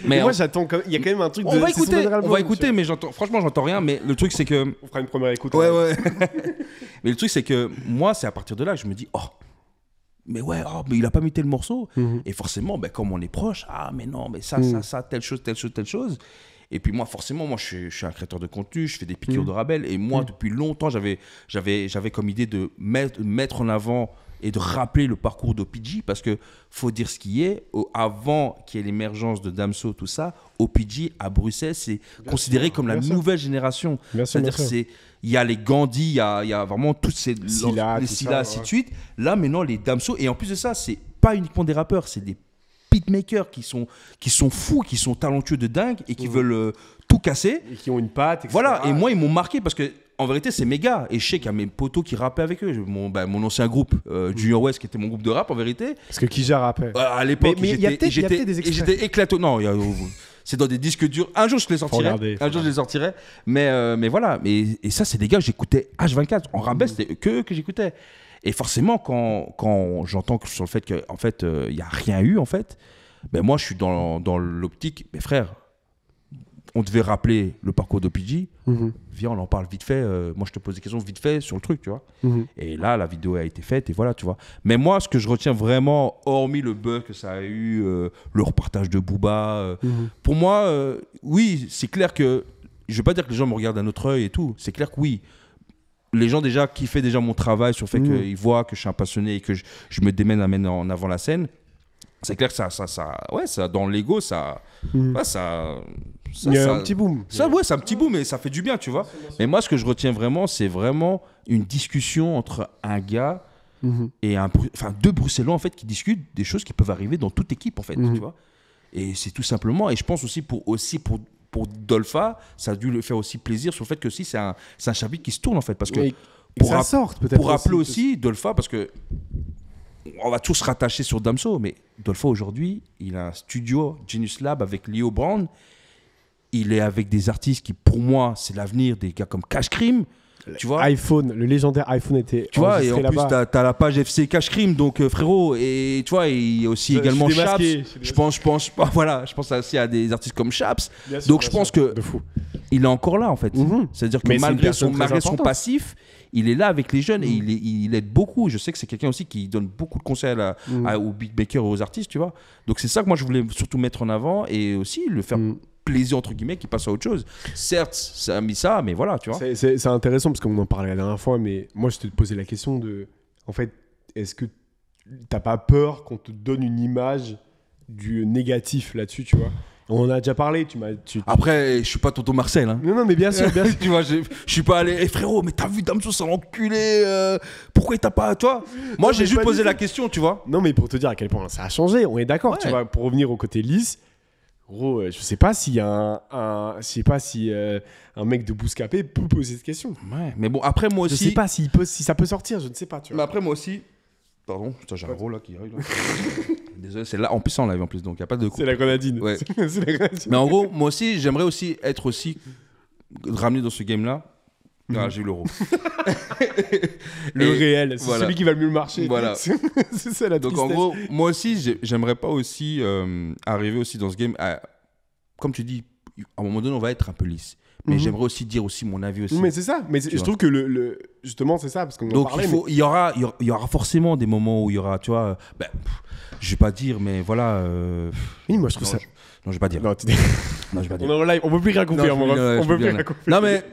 moi, j'attends. Il y a quand même un truc. On va écouter, mais franchement, j'entends rien. Mais le truc, c'est que. On fera une première écoute. Ouais. Mais le truc, c'est que moi, c'est à partir de là que je me dis, mais il a pas mis tel morceau. Et forcément, comme on est proche, mais non, mais ça, telle chose. Et puis moi, forcément, je suis un créateur de contenu, je fais des piqûres de rabel. Et moi, depuis longtemps, j'avais comme idée de mettre en avant et de rappeler le parcours d'OPG, parce que faut dire ce qui est, avant qu'il y ait l'émergence de Damso, tout ça, OPG à Bruxelles, c'est considéré comme la nouvelle génération. C'est-à-dire il y a les Gandhi, il y a vraiment toutes ces Scylla, ainsi de suite. Là, maintenant, les Damso, et en plus de ça, c'est pas uniquement des rappeurs, c'est des beatmakers qui sont fous, qui sont talentueux de dingue et qui veulent tout casser. Et qui ont une patte, etc. Voilà, et moi, ils m'ont marqué parce que en vérité, c'est mes gars. Et je sais qu'il y a mes potos qui rappaient avec eux. Mon ancien groupe, Junior West, qui était mon groupe de rap, en vérité. Parce que Kija rappait. À l'époque, j'étais des extraits. J'étais éclaté. Non, c'est dans des disques durs. Un jour, je les sortirai. Mais voilà. Et ça, c'est des gars que j'écoutais H24. En rap, c'était que j'écoutais. Et forcément, quand j'entends sur le fait qu'en fait, il n'y a rien eu, en fait, moi, je suis dans l'optique. Mais frère, on devait rappeler le parcours d'OPG. Viens, on en parle vite fait. Moi, je te pose des questions vite fait sur le truc, tu vois. Et là, la vidéo a été faite et voilà, tu vois. Mais moi, ce que je retiens vraiment, hormis le buzz que ça a eu, le reportage de Booba, pour moi, oui, c'est clair que... Je ne veux pas dire que les gens me regardent d'un autre œil et tout. C'est clair que oui. Les gens déjà kiffaient déjà mon travail sur le fait qu'ils voient que je suis un passionné et que je me démène à mettre en avant la scène. C'est clair que ça dans l'ego, ça... Il y a un petit boom. C'est un petit boom, mais ça fait du bien, tu vois. Mais moi, ce que je retiens vraiment, c'est vraiment une discussion entre un gars et deux Bruxellois, en fait, qui discutent des choses qui peuvent arriver dans toute équipe, en fait, tu vois. Et c'est tout simplement... Et je pense aussi pour Dolpha, ça a dû le faire aussi plaisir sur le fait que aussi, c'est un chapitre qui se tourne, en fait. Parce que pour rappeler aussi, Dolpha, parce que on va tous se rattacher sur Damso, mais Dolpha, aujourd'hui, il a un studio, Genius Lab, avec Leo Brown. Il est avec des artistes qui, pour moi, c'est l'avenir, des gars comme Cash Cream. Tu vois, le légendaire iPhone était. Tu vois, et en plus, t'as la page FC Cash Crime, donc frérot, et tu vois, il y a aussi également Chaps. Je pense aussi à des artistes comme Chaps. Donc je pense que il est encore là en fait. C'est-à-dire que malgré son passif, il est là avec les jeunes et il aide beaucoup. Je sais que c'est quelqu'un aussi qui donne beaucoup de conseils aux beatmakers et aux artistes, tu vois. Donc c'est ça que moi je voulais surtout mettre en avant et aussi le faire plaisir entre guillemets qui passe à autre chose. Certes, ça a mis ça, mais voilà, tu vois. C'est intéressant parce qu'on en parlait la dernière fois, mais moi je te posais la question de, en fait, est-ce que t'as pas peur qu'on te donne une image du négatif là-dessus, tu vois? On en a déjà parlé, Après, je suis pas Tonton Marcel, hein. Non, mais bien sûr. Tu vois, je suis pas allé, frérot, mais t'as vu Damso, c'est un enculé, pourquoi il t'a pas, toi? Moi, j'ai juste posé la question, tu vois. Non, mais pour te dire à quel point ça a changé, on est d'accord, tu vois, pour revenir au côté lisse. Gros, je sais pas s'il y a un mec de Bouscapé peut poser cette question. Ouais, mais bon, après moi aussi. Je sais pas si ça peut sortir, je ne sais pas. Tu vois. Mais après moi aussi. Pardon, putain, j'ai un gros là qui arrive. Là. Désolé, c'est là en plus en live en plus, donc il y a pas de. C'est la grenadine. Ouais. C'est la grenadine. Mais en gros, moi aussi, j'aimerais aussi être ramené dans ce game-là. Ah, j'ai eu l'euro. Le réel, c'est celui qui va le mieux marcher. Voilà. C'est ça la tristesse. Donc en gros, moi aussi, j'aimerais pas aussi arriver aussi dans ce game. Comme tu dis, à un moment donné, on va être un peu lisse. Mais j'aimerais aussi dire aussi mon avis aussi. Mais c'est ça. Mais je trouve que justement c'est ça parce qu'on en parlait. Donc il y aura forcément des moments où il y aura, tu vois. Je vais pas dire, mais voilà. Oui, moi je trouve ça. Non, je vais pas dire. Non, je vais pas dire. On est en live, on peut plus rien couper. On peut plus rien couper. Non, mais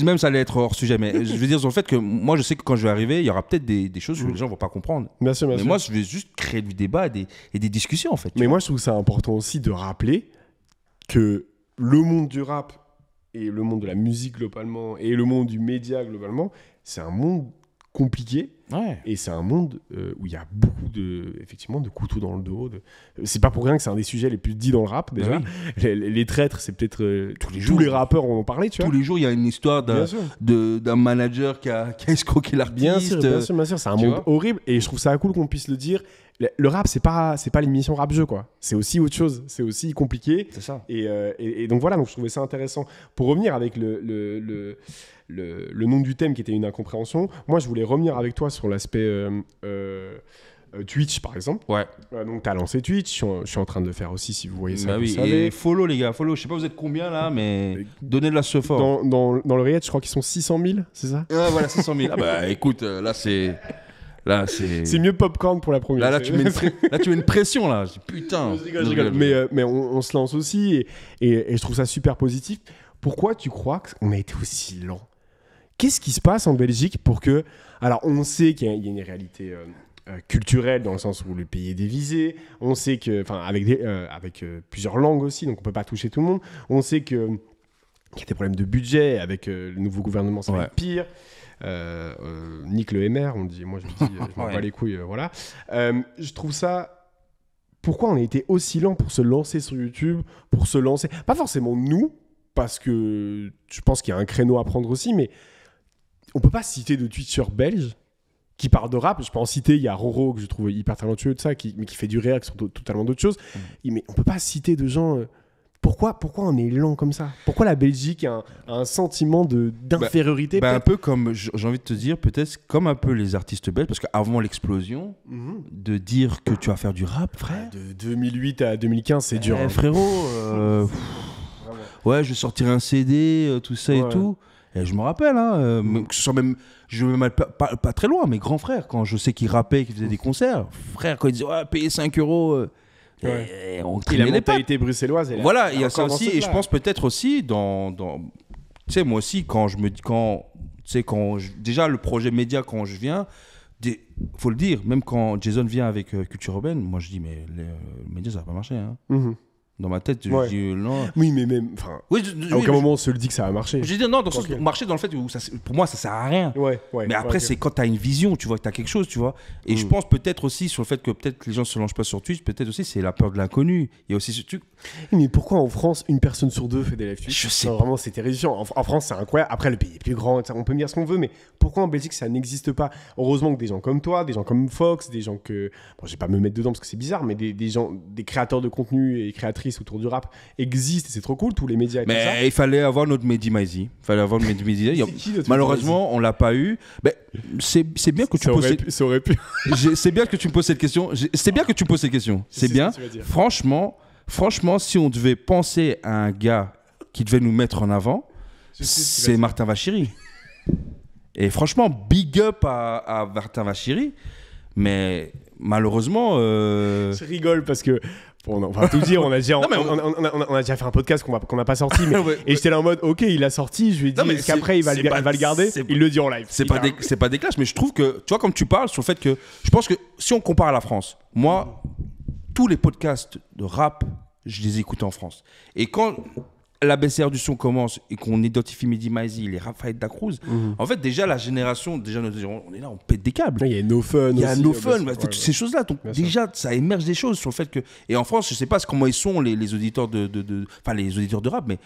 même ça allait être hors sujet. Mais je veux dire sur le fait que moi, je sais que quand je vais arriver, il y aura peut-être des choses que les gens vont pas comprendre. Bien sûr, bien sûr. Mais moi, je vais juste créer du débat et des discussions en fait. Mais moi, je trouve ça important aussi de rappeler que le monde du rap et le monde de la musique globalement et le monde du média globalement, c'est un monde compliqué. Ouais. Et c'est un monde où il y a beaucoup effectivement, de couteaux dans le dos. C'est pas pour rien que c'est un des sujets les plus dits dans le rap, déjà. Oui. Les traîtres, c'est peut-être... tous les rappeurs en ont parlé, tu vois. Tous les jours, il y a une histoire d'un manager qui a escroqué l'artiste. Bien sûr. C'est un monde horrible. Et je trouve ça cool qu'on puisse le dire. Le rap, c'est pas l'émission rap-jeu, quoi. C'est aussi autre chose. C'est aussi compliqué. C'est ça. Et donc voilà, donc je trouvais ça intéressant. Pour revenir avec le nom du thème qui était une incompréhension, moi je voulais revenir avec toi sur l'aspect Twitch par exemple. Ouais. Donc tu as lancé Twitch, je suis en train de le faire aussi si vous voyez ça. Bah oui, et follow les gars, follow. Je sais pas vous êtes combien là, mais donnez de la support. Dans le Reddit, je crois qu'ils sont 600 000, c'est ça? Voilà, 600 000. Ah bah écoute, là c'est... C'est mieux Popcorn pour la première. Là tu mets une pression là. Putain. Je rigole. Mais on se lance aussi et je trouve ça super positif. Pourquoi tu crois qu'on a été aussi lent? Qu'est-ce qui se passe en Belgique pour que... Alors, on sait qu'il y a une réalité culturelle dans le sens où le pays est divisé. On sait que... Enfin, avec plusieurs langues aussi, donc on ne peut pas toucher tout le monde. On sait qu'il y a des problèmes de budget. Avec le nouveau gouvernement, ça va être pire. Nique le MR, on dit. Moi, je dis, je m'en bats les couilles, voilà. Je trouve ça... Pourquoi on a été aussi lent pour se lancer sur YouTube, pour se lancer... Pas forcément nous, parce que je pense qu'il y a un créneau à prendre aussi, mais on peut pas citer de Twitchers belges qui parlent de rap. Je peux en citer, il y a Roro, que je trouve hyper talentueux de ça, mais qui fait du réact sur totalement d'autres choses. Mais on peut pas citer de gens... Pourquoi on est lent comme ça? Pourquoi la Belgique a un sentiment d'infériorité? Un peu comme, j'ai envie de te dire, peut-être comme un peu les artistes belges, parce qu'avant l'explosion, de dire que tu vas faire du rap, frère... De 2008 à 2015, c'est dur. Frérot... Ouais, je vais sortir un CD, tout ça et tout. Et je me rappelle, que ce soit même, je vais même pas très loin, mes grands frères, quand je sais qu'ils rappaient, qu'ils faisaient des concerts, frère, quand ils disaient payer 5 €, on trimait les mentalité bruxelloise. Voilà, il y a ça aussi, et je pense peut-être aussi tu sais, moi aussi, déjà le projet média, quand je viens, faut le dire, même quand Jason vient avec Culture Urbaine, moi je dis, mais le média, ça va pas marcher, hein. Dans ma tête, je dis non. Oui, mais même. À aucun moment on se le dit que ça va marcher. Je dis non, dans le sens marcher dans le fait où pour moi ça sert à rien. Mais après, c'est quand tu as une vision, tu vois, que tu as quelque chose, tu vois. Et je pense peut-être aussi sur le fait que peut-être les gens ne se lancent pas sur Twitch, peut-être aussi c'est la peur de l'inconnu. Il y a aussi ce truc. Mais pourquoi en France, une personne sur deux fait des live Twitch? Je sais. Vraiment, c'est terrifiant. En France, c'est incroyable. Après, le pays est plus grand, on peut dire ce qu'on veut, mais pourquoi en Belgique ça n'existe pas? Heureusement que des gens comme toi, des gens comme Fox, des gens que. Bon, je vais pas me mettre dedans parce que c'est bizarre, mais des gens, des créateurs de contenu et créatrices auditrice autour du rap existent et c'est trop cool, tous les médias et tout ça. Mais il fallait avoir notre Mehdi Maizi. Malheureusement, on l'a pas eu. Mais c'est bien que tu poses. Ça aurait pu. C'est bien que tu me poses cette question. C'est bien que tu me poses cette question. C'est bien. Franchement, si on devait penser à un gars qui devait nous mettre en avant, c'est Martin Vachiri. Et franchement, big up à Martin Vachiri. Mais malheureusement... Je rigole parce que... Bon, on va tout dire, on a déjà fait un podcast qu'on n'a pas sorti, mais, et j'étais là en mode, ok, il a sorti, je lui ai dit qu'après il va le garder, il le dit en live. C'est pas des clashs, mais je trouve que, tu vois, comme tu parles sur le fait que, je pense que si on compare à la France, moi, tous les podcasts de rap, je les écoute en France. Et quand l'ABCR du son commence et qu'on identifie Mehdi Maizi, les Raphaël Dacruz, en fait, déjà la génération, on est là, on pète des câbles. Il y a No Fun. Il y a No Fun, toutes ces choses-là. Donc, déjà, ça émerge des choses sur le fait que. Et en France, je sais pas comment ils sont, les auditeurs enfin, les auditeurs de rap, mais.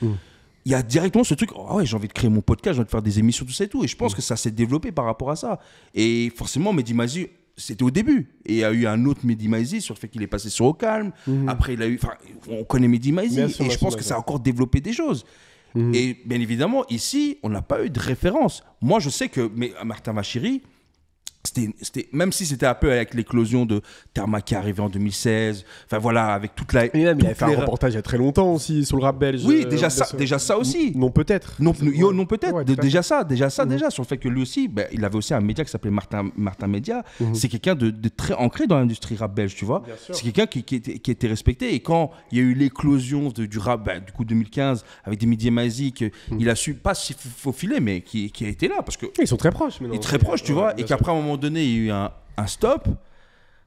Il y a directement ce truc, oh ouais, j'ai envie de créer mon podcast, j'ai envie de faire des émissions, tout ça et tout. Et je pense que ça s'est développé par rapport à ça. Et forcément, Mehdi Maizi, c'était au début. Et il y a eu un autre Mehdi Maizi sur le fait qu'il est passé sur Au Calme. Après, il a eu. Enfin, on connaît Mehdi Maizi. Et je pense que ça a encore développé des choses. Et bien évidemment, ici, on n'a pas eu de référence. Moi, je sais que Martin Vachiri, même si c'était un peu avec l'éclosion de Therma qui est arrivé en 2016, enfin voilà, avec toute la. Il a fait un reportage il y a très longtemps aussi sur le rap belge. Oui, déjà ça aussi. Non, peut-être. Non, peut-être. Ouais, déjà, sur le fait que lui aussi, il avait aussi un média qui s'appelait Martin Média. C'est quelqu'un de très ancré dans l'industrie rap belge, tu vois. C'est quelqu'un qui était respecté. Et quand il y a eu l'éclosion du rap, du coup 2015, avec des Mehdi Maizi, il a su pas s'y faufiler, mais qui a été là. Parce que ils sont très proches maintenant. Ils sont très proches, tu vois. Et qu'après, à un moment donné, il y a eu un stop.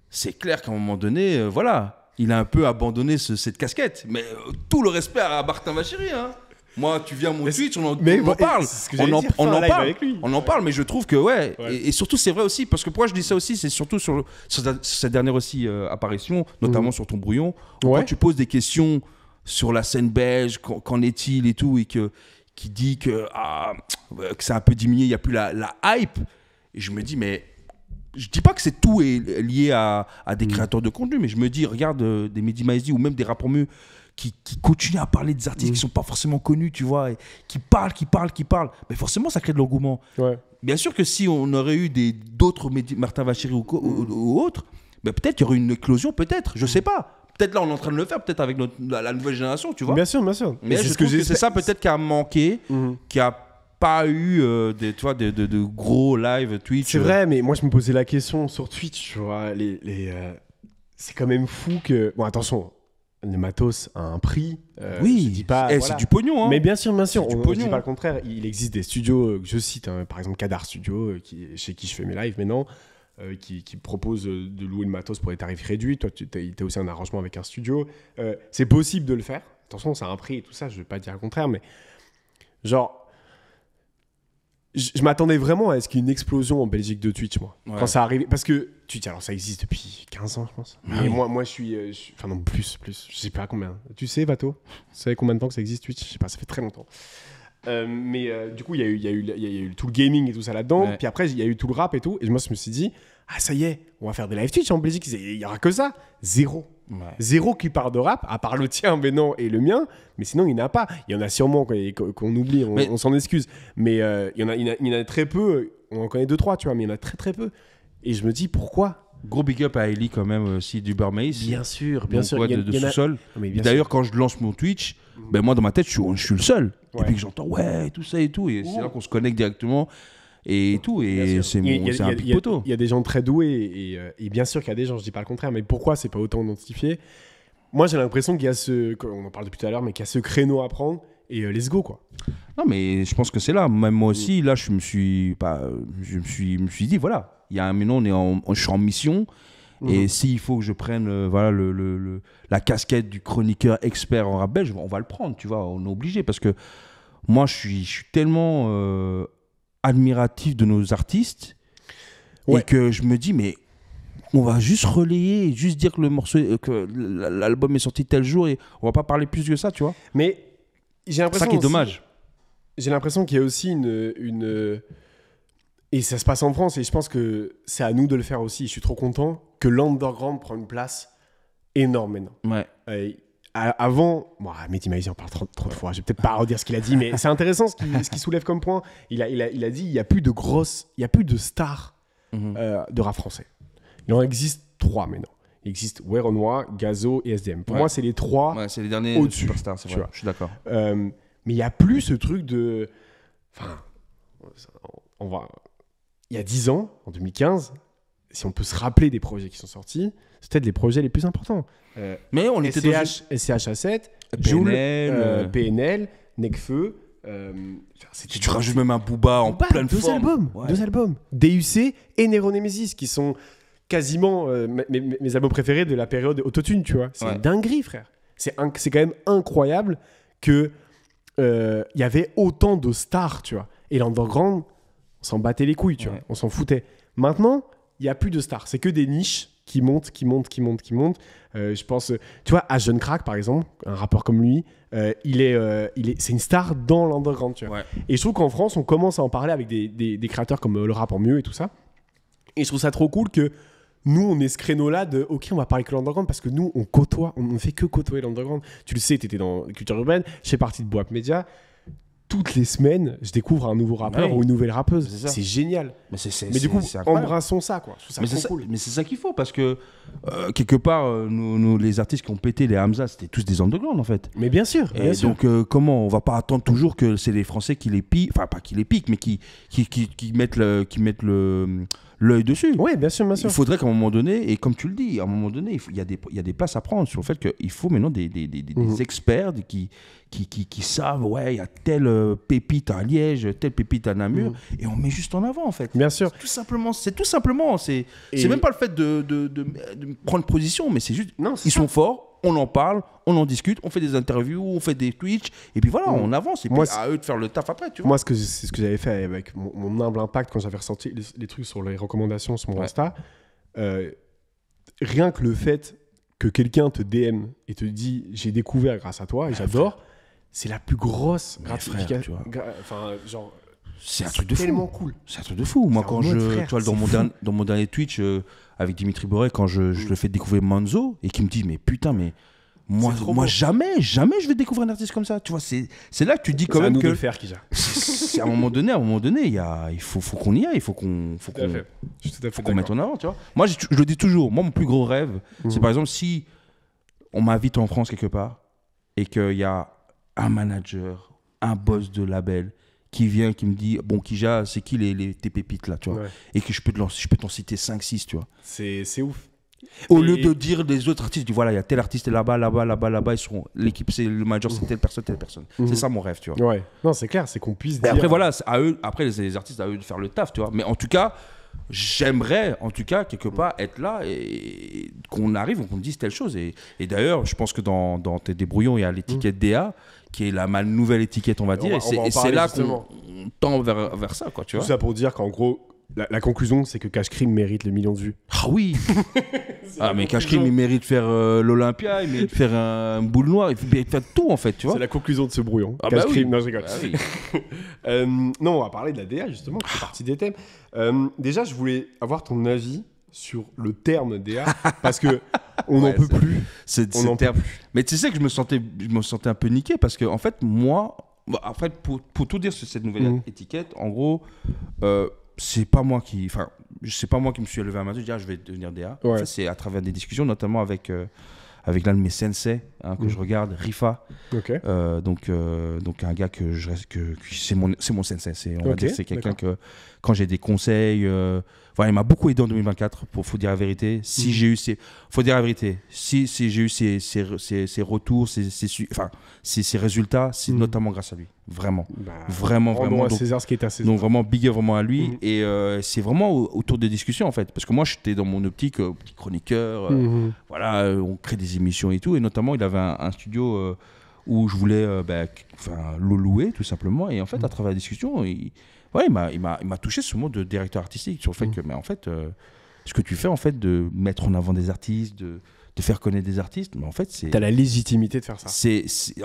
C'est clair qu'à un moment donné, voilà, il a un peu abandonné cette casquette. Mais tout le respect à Martin Vachiri, hein. Moi, tu viens à mon Twitch, on en parle. On en parle, mais je trouve que, ouais. Et surtout, c'est vrai aussi, parce que pourquoi je dis ça aussi, c'est surtout sur cette dernière aussi apparition, notamment sur ton brouillon, quand tu poses des questions sur la scène belge, qu'en est-il et tout, et qui dit que c'est un peu diminué, il n'y a plus la hype. Et je me dis, mais je dis pas que c'est tout est lié à des créateurs de contenu, mais je me dis, regarde des Mehdi Maizi ou même des rappeurs mieux qui continuent à parler des artistes qui sont pas forcément connus, tu vois, et qui parlent. Mais forcément, ça crée de l'engouement. Ouais. Bien sûr que si on aurait eu d'autres Martin Vachiri ou autres, peut-être qu'il y aurait une éclosion, peut-être, je sais pas. Peut-être là, on est en train de le faire, peut-être avec la nouvelle génération, tu vois. Bien sûr. Mais je trouve que c'est ça peut-être qui a manqué, qui a pas eu de gros live Twitch. C'est vrai, mais moi je me posais la question sur Twitch, tu vois, c'est quand même fou que... Bon, attention, le matos a un prix. Oui, je dis pas, c'est du pognon. Hein. Mais bien sûr, on ne dit pas le contraire. Il existe des studios que je cite, par exemple Kadar Studio, chez qui je fais mes lives maintenant, qui propose de louer le matos pour des tarifs réduits. Toi, tu as aussi un arrangement avec un studio. C'est possible de le faire. Attention, ça a un prix et tout ça, je ne vais pas dire le contraire, mais genre... Je m'attendais vraiment à ce qu'il y ait une explosion en Belgique de Twitch, moi. Ouais. Quand ça arrivait. Parce que Twitch, alors ça existe depuis 15 ans, je pense. Et moi, je suis. Enfin, non, plus. Je sais pas combien. Tu sais, Vato? Tu sais combien de temps que ça existe, Twitch? Je sais pas, ça fait très longtemps. Mais du coup, il y a eu tout le gaming et tout ça là-dedans. Ouais. Puis après, il y a eu tout le rap et tout. Et moi, je me suis dit, ah, ça y est, on va faire des live Twitch en Belgique. Il y aura que ça. Zéro. Ouais. Zéro qui parle de rap, à part le tien, mais non, et le mien. Mais sinon, il n'y en a pas. Il y en a sûrement qu'on oublie, on s'en excuse. Mais il y en a très peu. On en connaît 2-3, tu vois, mais il y en a très très peu. Et je me dis, pourquoi? Gros big up à Ellie quand même aussi du Burmace. Bien sûr. De sous-sol. D'ailleurs, quand je lance mon Twitch, moi dans ma tête, je suis le seul. Ouais. Et puis que j'entends tout ça et tout. Et c'est là qu'on se connecte directement. Et tout, et c'est un pic poteau. Il y a des gens très doués, et bien sûr qu'il y a des gens, je dis pas le contraire, mais pourquoi c'est pas autant identifié? Moi j'ai l'impression qu'il y a on en parle depuis tout à l'heure, mais qu'il y a ce créneau à prendre, et let's go quoi. Non mais je pense que c'est là, même moi aussi, là je me suis dit, voilà, il y a un moment, je suis en mission, et s'il faut que je prenne la casquette du chroniqueur expert en rap belge, on va le prendre, tu vois, on est obligé, parce que moi je suis tellement... admiratif de nos artistes et que je me dis mais on va juste relayer, juste dire que le morceau, que l'album est sorti tel jour et on va pas parler plus que ça, tu vois. Mais j'ai l'impression ça qui est dommage. J'ai l'impression qu'il y a aussi une et ça se passe en France et je pense que c'est à nous de le faire aussi. Je suis trop content que l'underground prend une place énorme maintenant. Ouais. avant, Mehdi Maizi en parle trop de fois, je vais peut-être pas redire ce qu'il a dit, mais c'est intéressant ce qu'il soulève comme point. Il a dit il n'y a plus de stars de rap français. Il en existe 3 maintenant. Il existe Werenoi, Gazo et SDM. Pour moi, c'est les 3 c'est les derniers superstars, c'est vrai. Je suis d'accord. Mais il n'y a plus ce truc de... Enfin, il y a 10 ans, en 2015, si on peut se rappeler des projets qui sont sortis, c'est peut-être les projets les plus importants. Mais on était SCH-A7, Joule, PNL, Nekfeu... si tu rajoutes même un Booba en pleine forme. 2 albums. DUC et Nero Nemesis, qui sont quasiment mes albums préférés de la période Autotune, tu vois. C'est une dinguerie, frère. C'est quand même incroyable que y avait autant de stars, tu vois. Et l'underground, on s'en battait les couilles, tu vois. On s'en foutait. Maintenant, il n'y a plus de stars. C'est que des niches qui montent. Je pense, tu vois, à Jeune Crack, par exemple, un rappeur comme lui, c'est une star dans l'underground, tu vois. Et je trouve qu'en France, on commence à en parler avec des créateurs comme Le Rap en Mieux et tout ça. Et je trouve ça trop cool que nous, on est ce créneau-là de OK, on va parler que l'underground parce que nous, on ne fait que côtoyer l'underground. Tu le sais, tu étais dans Culture Urbaine, je fais partie de Boap Media. Toutes les semaines, je découvre un nouveau rappeur ou une nouvelle rappeuse. C'est génial. Mais du coup, embrassons ça, quoi. Cool. Mais c'est ça qu'il faut parce que quelque part, nous, les artistes qui ont pété les Hamza, c'était tous des underground en fait. Mais bien sûr. Et donc, comment on va pas attendre toujours que c'est les Français qui les piquent, enfin pas qui les piquent, mais qui mettent l'œil dessus. Oui, bien sûr. Il faudrait qu'à un moment donné, et comme tu le dis, à un moment donné, il y a des places à prendre sur le fait qu'il faut maintenant des experts qui savent, il y a telle pépite à Liège, telle pépite à Namur, et on met juste en avant en fait. Bien sûr. C'est tout simplement, c'est même pas le fait de prendre position, mais c'est juste, ils sont forts. On en parle, on en discute, on fait des interviews, on fait des Twitch, et puis voilà, on avance. Et puis à eux de faire le taf après, tu vois. Moi, c'est ce que j'avais fait avec mon humble impact quand j'avais ressenti les trucs sur les recommandations sur mon Insta. Rien que le fait que quelqu'un te DM et te dit j'ai découvert grâce à toi et j'adore, c'est la plus grosse gratification. C'est un truc de fou. Tellement cool. C'est un truc de fou. Moi, quand dans mon dernier Twitch avec Dimitri Boré, quand je le fais découvrir Manzo et qui me dit mais putain, mais moi jamais je vais découvrir un artiste comme ça. Tu vois, c'est là que tu dis quand même que. C'est à nous de le faire, Kija. C'est à un moment donné, il faut qu'on y aille, il faut qu'on mette en avant, tu vois. Moi, je le dis toujours. Moi, mon plus gros rêve, c'est par exemple si on m'invite en France quelque part et qu'il y a un manager, un boss de label qui vient, qui me dit bon Kija, c'est qui tes pépites là, tu vois, et que je peux t'en citer 5-6, tu vois. C'est ouf. Au lieu de dire les autres artistes, je dis voilà, il y a tel artiste là-bas, ils seront l'équipe, c'est le manager, c'est telle personne. C'est ça mon rêve, tu vois. Ouais. Non, c'est clair, c'est qu'on puisse dire. Après voilà, à eux, après les artistes, à eux de faire le taf, tu vois. Mais en tout cas, j'aimerais en tout cas quelque part être là et qu'on arrive, qu'on me dise telle chose. Et d'ailleurs, je pense que dans tes débrouillons, il y a l'étiquette DA qui est la nouvelle étiquette, on va dire. Et c'est là qu'on tend vers ça, quoi, tu vois. Tout ça pour dire qu'en gros, la conclusion, c'est que Cash Cream mérite le million de vues. Ah oui. Mais Cash Cream, il mérite de faire l'Olympia, il mérite de faire un boule noire, il mérite de faire tout en fait, tu vois. C'est la conclusion de ce brouillon. Cash Cream, non, je rigole. Non, on va parler de la DA justement, qui fait partie des thèmes. Déjà, je voulais avoir ton avis sur le terme DA parce que on n'en peut plus. On n'en peut plus. Mais tu sais que je me sentais un peu niqué parce que en fait, moi, en fait, pour tout dire sur cette nouvelle étiquette, en gros. C'est pas moi qui me suis levé un matin et dit je vais devenir DA. En fait, c'est à travers des discussions, notamment avec l'un de mes sensei que je regarde, Rifa. Donc un gars que c'est mon sensei. On va dire c'est quelqu'un que quand j'ai des conseils, il m'a beaucoup aidé en 2024 faut dire la vérité. Faut dire la vérité. Si j'ai eu ses retours, ses résultats, c'est notamment grâce à lui. Vraiment. Vraiment. Donc, César, ce qui est à César. Donc vraiment big up vraiment à lui et c'est vraiment autour des discussions en fait parce que moi j'étais dans mon optique petit chroniqueur, on crée des émissions et tout et notamment il avait un studio où je voulais le louer tout simplement et en fait à travers la discussion il m'a touché ce mot de directeur artistique sur le fait que mais en fait ce que tu fais en fait de mettre en avant des artistes de faire connaître des artistes mais en fait t'as la légitimité de faire ça.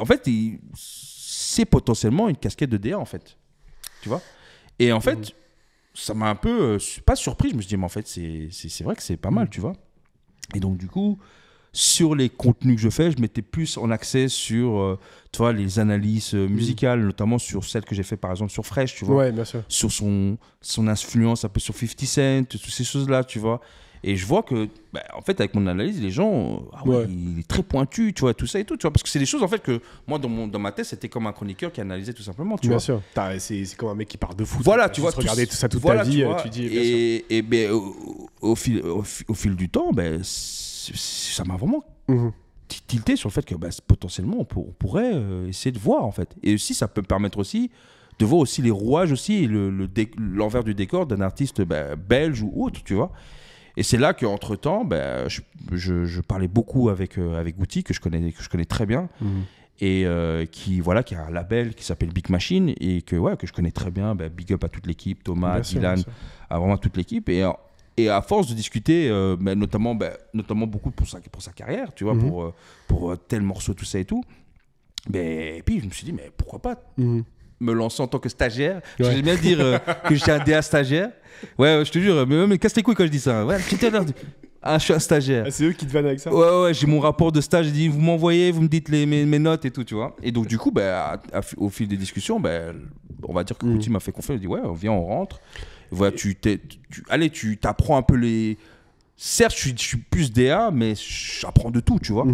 En fait c'est potentiellement une casquette de DA en fait, tu vois. Et en fait, ça m'a un peu pas surpris. Je me suis dit mais en fait c'est vrai que c'est pas mal, tu vois. Et donc du coup, sur les contenus que je fais, je mettais plus en accès sur tu vois, les analyses musicales, notamment sur celles que j'ai fait par exemple sur Fresh, tu vois. Ouais, bien sûr. Sur son influence un peu sur 50 Cent, toutes ces choses-là, tu vois. Et je vois que, en fait, avec mon analyse, les gens, il est très pointu, tu vois, tout ça et tout, tu vois. Parce que c'est des choses, en fait, que moi, dans ma tête, c'était comme un chroniqueur qui analysait tout simplement, tu vois. Bien sûr. C'est comme un mec qui parle de foot. Voilà, tu vois. Regarder tout ça toute ta vie, tu dis. Et au fil du temps, ça m'a vraiment tilté sur le fait que potentiellement, on pourrait essayer de voir, en fait. Et aussi, ça peut me permettre aussi de voir aussi les rouages aussi, et l'envers du décor d'un artiste belge ou autre, tu vois. Et c'est là qu'entre-temps, je parlais beaucoup avec Goutti, que je connais très bien, et qui a un label qui s'appelle Big Machine, et que je connais très bien. Big up à toute l'équipe, Thomas, Dylan, à vraiment toute l'équipe. Et à force de discuter, notamment beaucoup pour sa carrière, tu vois, pour tel morceau, tout ça et tout, et puis je me suis dit, mais pourquoi pas me lancer en tant que stagiaire. J'aime bien dire que je suis un DA stagiaire. Ouais, je te jure, mais casse les couilles quand je dis ça. Ouais, je suis un stagiaire. C'est eux qui te vannent avec ça? Ouais, j'ai mon rapport de stage. Je dis, vous m'envoyez, vous me dites mes notes et tout, tu vois. Et donc, du coup, au fil des discussions, on va dire que Goutti m'a fait confiance. Il dit, ouais, viens, on rentre. Voilà, tu t'apprends un peu les... Certes, je suis plus DA, mais j'apprends de tout, tu vois.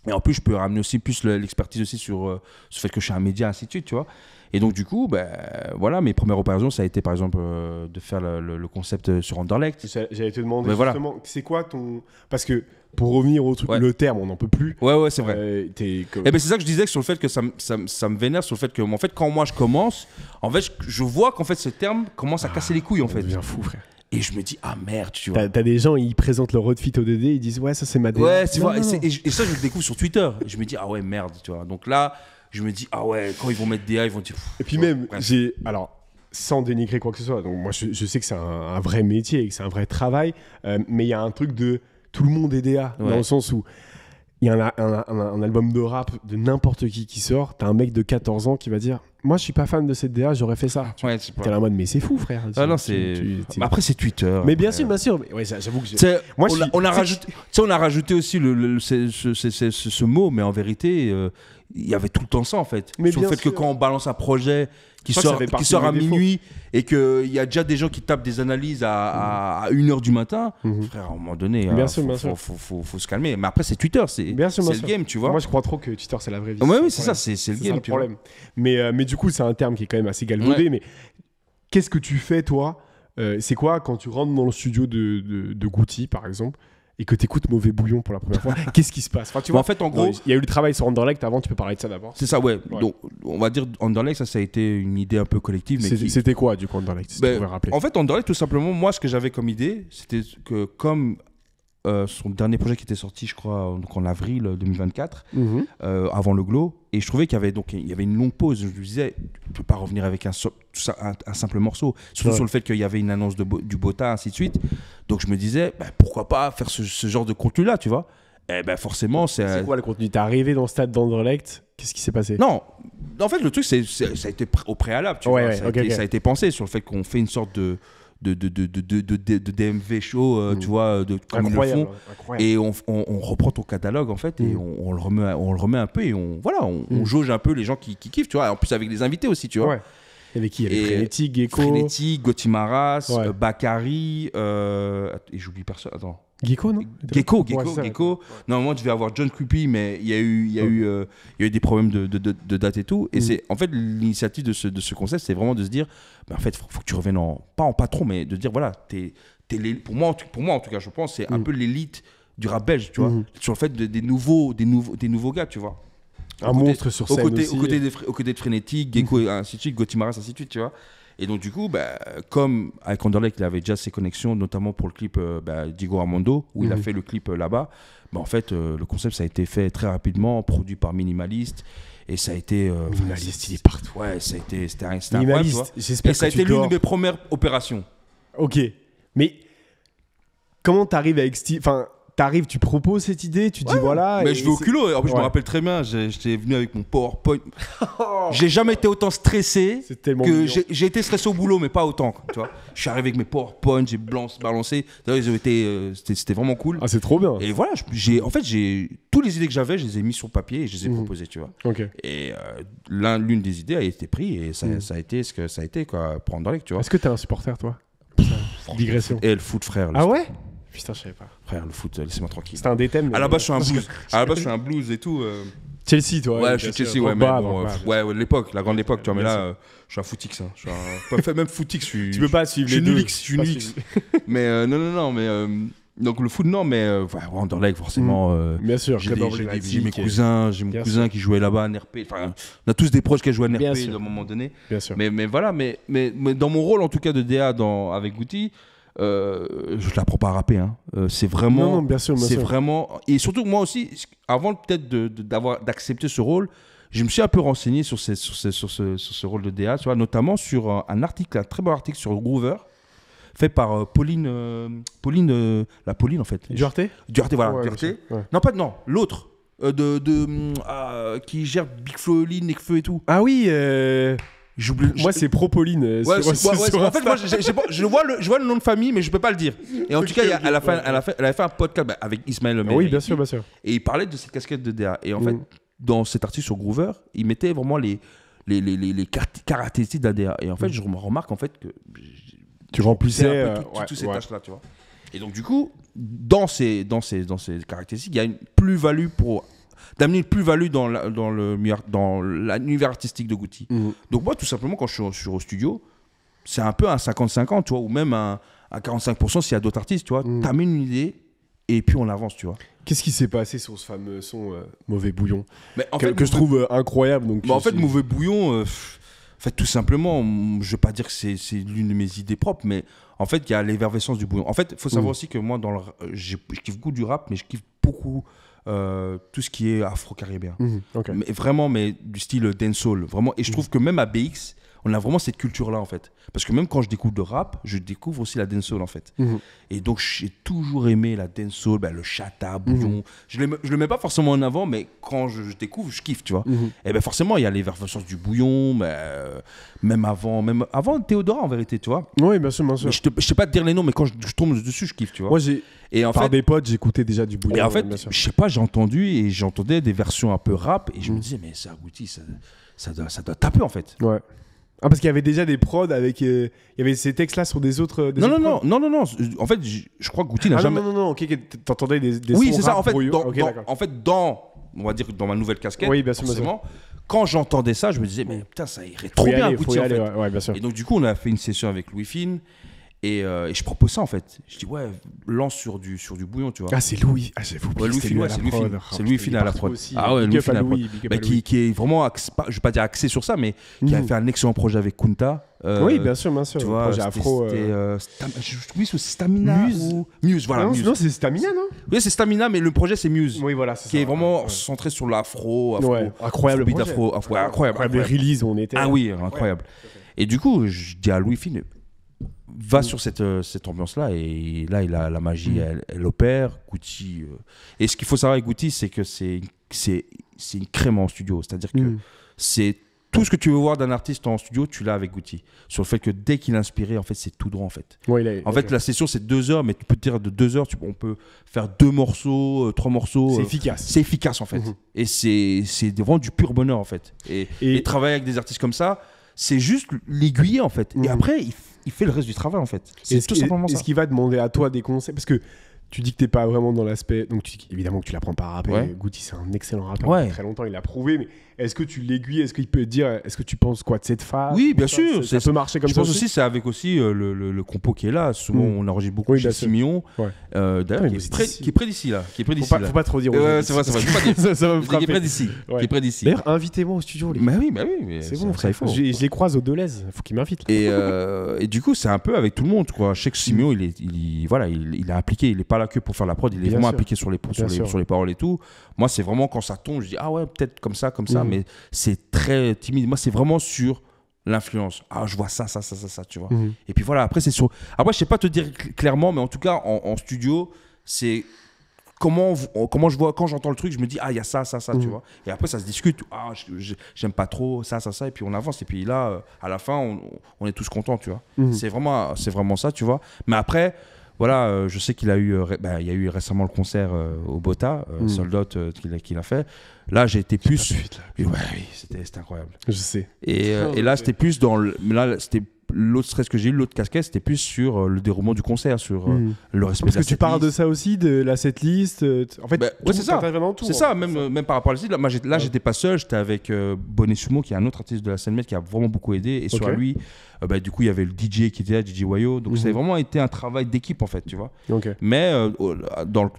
Et en plus, je peux ramener aussi plus l'expertise aussi sur le fait que je suis un média, ainsi de suite, tu vois. Et donc, du coup, mes premières opérations, ça a été, par exemple, de faire le concept sur Anderlecht. J'allais te demander justement, c'est quoi ton... Parce que, pour revenir au truc, le terme, on n'en peut plus. Ouais, c'est vrai. C'est ça que je disais, sur le fait que ça me vénère, sur le fait que, en fait, quand moi, je commence, en fait, je vois qu'en fait, ce terme commence à casser les couilles, en fait. Ça devient fou, frère. Et je me dis, ah merde, tu vois. T'as des gens, ils présentent leur outfit au DD, ils disent, ouais, ça c'est ma DA. Ouais, tu vois. Et ça, je le découvre sur Twitter. Et je me dis, ah ouais, merde, tu vois. Donc là, je me dis, ah ouais, quand ils vont mettre DA, ils vont dire. Et puis même, alors, sans dénigrer quoi que ce soit, donc moi je sais que c'est un vrai métier et que c'est un vrai travail, mais il y a un truc de tout le monde est DA, dans le sens où il y a un album de rap de n'importe qui sort, t'as un mec de 14 ans qui va dire, moi je suis pas fan de cette DA, j'aurais fait ça. Ouais, t'es là en mode, mais c'est fou, frère. Ah non, après c'est Twitter. Mais bien sûr. Mais ouais, j'avoue que on a rajouté aussi ce mot, mais en vérité, il y avait tout le temps ça en fait. Mais sur le fait que quand on balance un projet qui sort à minuit et qu'il y a déjà des gens qui tapent des analyses à 1h du matin, frère, à un moment donné, faut se calmer. Mais après, c'est Twitter, c'est le game, tu vois. Moi, je crois trop que Twitter, c'est la vraie vie. Oui, c'est ça, c'est le game. C'est le problème. Mais du coup, c'est un terme qui est quand même assez galvaudé. Mais qu'est-ce que tu fais, toi? C'est quoi quand tu rentres dans le studio de Goutti, par exemple, et que tu écoutes Mauvais Bouillon pour la première fois? Qu'est-ce qui se passe? Enfin, tu vois, en fait, en gros, il y a eu le travail sur Anderlecht avant, tu peux parler de ça d'abord. C'est ça, ouais. Donc, on va dire Anderlecht, ça a été une idée un peu collective. C'était quoi, du coup, Anderlecht, si tu pouvais rappeler? En fait, Anderlecht, tout simplement, moi, ce que j'avais comme idée, c'était que comme son dernier projet qui était sorti, je crois, donc en avril 2024, avant le Glow, et je trouvais qu'il y avait une longue pause. Je me disais, tu peux pas revenir avec un simple morceau, surtout sur le fait qu'il y avait une annonce du Bota, ainsi de suite. Donc je me disais, pourquoi pas faire ce genre de contenu là, tu vois. Et forcément, c'est quoi le contenu? T'es arrivé dans le stade d'Anderlecht, qu'est-ce qui s'est passé? Non, en fait le truc ça a été au préalable, tu vois. Ça a été pensé sur le fait qu'on fait une sorte de DMV show, tu vois, comme ils le font, et on reprend ton catalogue en fait, et on le remet un peu, et on jauge un peu les gens qui kiffent, tu vois, en plus avec les invités aussi, tu vois. Il y avait qui? Il y avait Frénétique, Gecko. Frénétique, Gotimaras, Bakary, et j'oublie personne. Attends. Gecko, non? Gecko. Normalement, tu devais avoir John Creepy, mais il y a eu des problèmes de date et tout. Et c'est en fait l'initiative de ce concept, c'est vraiment de se dire, en fait, faut que tu reviennes pas en patron, mais de dire voilà, pour moi en tout cas, je pense, c'est un peu l'élite du rap belge, tu vois, sur le fait des nouveaux gars, tu vois. Un monstre sur scène aussi. Aux côtés de Frénétique, Gecko, ainsi de suite, Gotimaras, ainsi de suite, tu vois. Et donc, du coup, comme avec Anderlecht, il avait déjà ses connexions, notamment pour le clip Diego Armando, où il a fait le clip là-bas. En fait, le concept, ça a été fait très rapidement, produit par Minimalist. Et ça a été. Minimalist, il est partout. Ouais, c'était Minimalist, j'espère que ça a été l'une de mes premières opérations. Ok. Mais comment t'arrives avec Steve? Enfin, t'arrives, tu proposes cette idée, tu dis voilà. Mais je vais au culot. En plus, je me rappelle très bien, j'étais venu avec mon PowerPoint. J'ai jamais été autant stressé que j'ai été stressé au boulot, mais pas autant. Tu vois, je suis arrivé avec mes PowerPoint, j'ai balancé. D'ailleurs, ils ont été, c'était vraiment cool. Ah, c'est trop bien. Et voilà, en fait, toutes les idées que j'avais, je les ai mis sur papier et je les ai proposées, tu vois. Okay. Et l'une des idées a été prise et ça a été ce que ça a été, quoi, prendre dans les, tu vois. Est-ce que t'es un supporter, toi? Digression. Et le foot, frère. Ah ouais? Putain, je savais pas. Frère, le foot, laissez-moi tranquille. C'était un des thèmes. À la base, je suis un blues. À la base, je suis un blues et tout. Chelsea, toi. Ouais, je suis Chelsea, ouais. Ouais, l'époque, la grande époque, tu vois. Mais là, je suis un footix. Hein. Je suis même footix. Tu peux pas suivre les deux. Je suis nulix. Mais non, mais. Donc le foot, non, mais Anderlecht, forcément. Bien sûr, j'ai mes cousins, j'ai mon cousin qui jouait là-bas à NRP. Enfin, on a tous des proches qui jouaient à NRP à un moment donné. Bien sûr. Mais voilà, mais dans mon rôle, en tout cas, de DA avec Guti, je l'apprends pas à rapper. Hein. C'est vraiment. Non, bien sûr. Vraiment. Et surtout, moi aussi, avant peut-être d'accepter ce rôle, je me suis un peu renseigné sur ce rôle de DA, tu vois, notamment sur un article, un très bon article sur Groover. Fait par Pauline en fait. Duarte, voilà. Ouais, Duarte. Ouais. Non, l'autre. Qui gère Big Flo, Nekfeu et tout. Ah oui, moi c'est Propoline. En fait, moi je vois le nom de famille, mais je peux pas le dire. Et en tout cas, elle a fait un podcast avec Ismaël Lemay. Oui, bien sûr. Et il parlait de cette casquette de DA. Et en fait, dans cet article sur Groover, il mettait vraiment les caractéristiques d'un DA. Et en fait, je me remarque en fait que tu remplissais toutes ces tâches-là, tu vois. Et donc, du coup, dans ces caractéristiques, il y a une plus-value d'amener une plus-value dans l'univers artistique de Guti. Donc, moi, tout simplement, quand je suis au studio, c'est un peu un 50-50, tu vois, ou même un 45% s'il y a d'autres artistes, tu vois. T'amènes une idée et puis on avance, tu vois. Qu'est-ce qui s'est passé sur ce fameux son Mauvais Bouillon que je trouve incroyable. Donc, en fait, Mauvais Bouillon... En fait, tout simplement, je ne vais pas dire que c'est l'une de mes idées propres, mais en fait, il y a l'effervescence du bouillon. En fait, il faut savoir aussi que moi, je kiffe beaucoup du rap, mais je kiffe beaucoup tout ce qui est afro-caribéen. Okay. Mais vraiment, du style dancehall. Vraiment. Et je trouve que même à BX, on a vraiment cette culture-là, en fait. Parce que même quand je découvre le rap, je découvre aussi la dancehall, en fait. Et donc, j'ai toujours aimé la dancehall, le chata, bouillon. Je le mets pas forcément en avant, mais quand je découvre, je kiffe, tu vois. Et forcément, il y a l'effervescence du bouillon, même avant Théodora, en vérité, tu vois. Oui, bien sûr. Mais je sais pas te dire les noms, mais quand je tombe dessus, je kiffe, tu vois. Moi, par des potes, j'écoutais déjà du bouillon. Et en fait, je sais pas, j'entendais des versions un peu rap, et je me disais, mais ça, Guti, ça doit taper, en fait. Ouais. Ah, parce qu'il y avait déjà des prods avec. Il y avait ces textes-là sur des autres. Non. En fait, je crois que Guti n'a jamais. Non. Ok, t'entendais des oui, sons c'est ça. rap En fait, on va dire dans ma nouvelle casquette. Oui, bien sûr. Forcément, quand j'entendais ça, je me disais, mais putain, ça irait trop bien à Guti, en fait. Ouais, bien sûr. Et donc, du coup, on a fait une session avec Louis Fine. Et je propose ça en fait. Je dis lance sur du bouillon, tu vois. Ah, c'est Louis. Ah, j'avais oublié. Louis Fine, c'est Louis Fine à la prod. Ah ouais, Louis Fine à la prod. Qui est vraiment, je vais pas dire axé sur ça, mais qui a fait un excellent projet avec Kunta. Oui, bien sûr. Tu vois, projet afro. Oui, c'est Stamina. Muse, voilà. Non, c'est Stamina, non? Oui, c'est Stamina, mais le projet c'est Muse. Oui, voilà, c'est ça. Qui est vraiment centré sur l'afro. Incroyable. Incroyable. Les releases où on était. Ah oui, incroyable. Et du coup, je dis à Louis Fine, va sur cette ambiance-là, et là, la magie, elle opère. Guti. Et ce qu'il faut savoir avec Guti, c'est que c'est une crème en studio. C'est-à-dire que c'est tout ce que tu veux voir d'un artiste en studio, tu l'as avec Guti. Sur le fait que dès qu'il est inspiré, en fait, c'est tout droit, en fait. En fait, la session, c'est 2 heures, mais tu peux te dire de 2 heures, on peut faire 2 morceaux, 3 morceaux. C'est efficace. C'est efficace, en fait. Et c'est vraiment du pur bonheur, en fait. Et travailler avec des artistes comme ça, c'est juste l'aiguiller, en fait. Et après, il fait le reste du travail, en fait. C'est tout simplement ça. Est-ce qu'il va demander à toi des conseils? Parce que tu dis que t'es pas vraiment dans l'aspect. Donc, évidemment que tu l'apprends pas à rapper. Guti, c'est un excellent rappeur. Depuis très longtemps, il l'a prouvé. Mais est-ce que tu l'aiguilles? Est-ce qu'il peut te dire, est-ce que tu penses quoi de cette phase? Oui, bien sûr. Ça peut marcher comme ça. Je pense aussi, c'est avec aussi le compo qui est là. Souvent, on enregistre beaucoup chez Simon. D'ailleurs, qui est près d'ici, là. Faut pas trop dire. C'est vrai. Ça va me frapper. Qui est près d'ici. D'ailleurs, invitez-moi au studio. Bah oui. C'est bon, frère. Je les croise au Deleuze. Faut qu'ils m'invitent. Et du coup, c'est un peu avec tout le monde, quoi. Je sais que Simon, il est impliqué. Il est pas là que pour faire la prod. Il est vraiment impliqué sur les paroles et tout. Moi, c'est vraiment quand ça tombe, je dis, ah ouais, peut-être comme ça, mais c'est très timide. Moi, c'est vraiment sur l'influence. Ah, je vois ça, tu vois. Et puis voilà, après, c'est sur. Après, je sais pas te dire clairement, mais en tout cas, en studio, c'est comment je vois, quand j'entends le truc, je me dis, il y a ça, tu vois. Et après, ça se discute. J'aime pas trop ça, et puis on avance. Et puis là, à la fin, on est tous contents, tu vois. C'est vraiment ça, tu vois. Mais après, voilà, je sais qu'il a eu, il y a eu récemment le concert au Bota, Sold Out qu'il a fait. Là, j'ai été plus. Oui, c'était incroyable. Je sais. Et là, c'était plus dans là, c'était l'autre stress que j'ai eu, l'autre casquette, c'était plus sur le déroulement du concert, sur le respect de la setlist. Parce que tu parles de ça aussi, de la setlist. En fait, c'est ça. C'est ça, même par rapport à la setlist. Là, j'étais pas seul, j'étais avec Bonnet Sumo, qui est un autre artiste de la scène qui a vraiment beaucoup aidé. Et sur lui, du coup, il y avait le DJ qui était là, DJ Wayo. Donc, ça a vraiment été un travail d'équipe, en fait, tu vois. Mais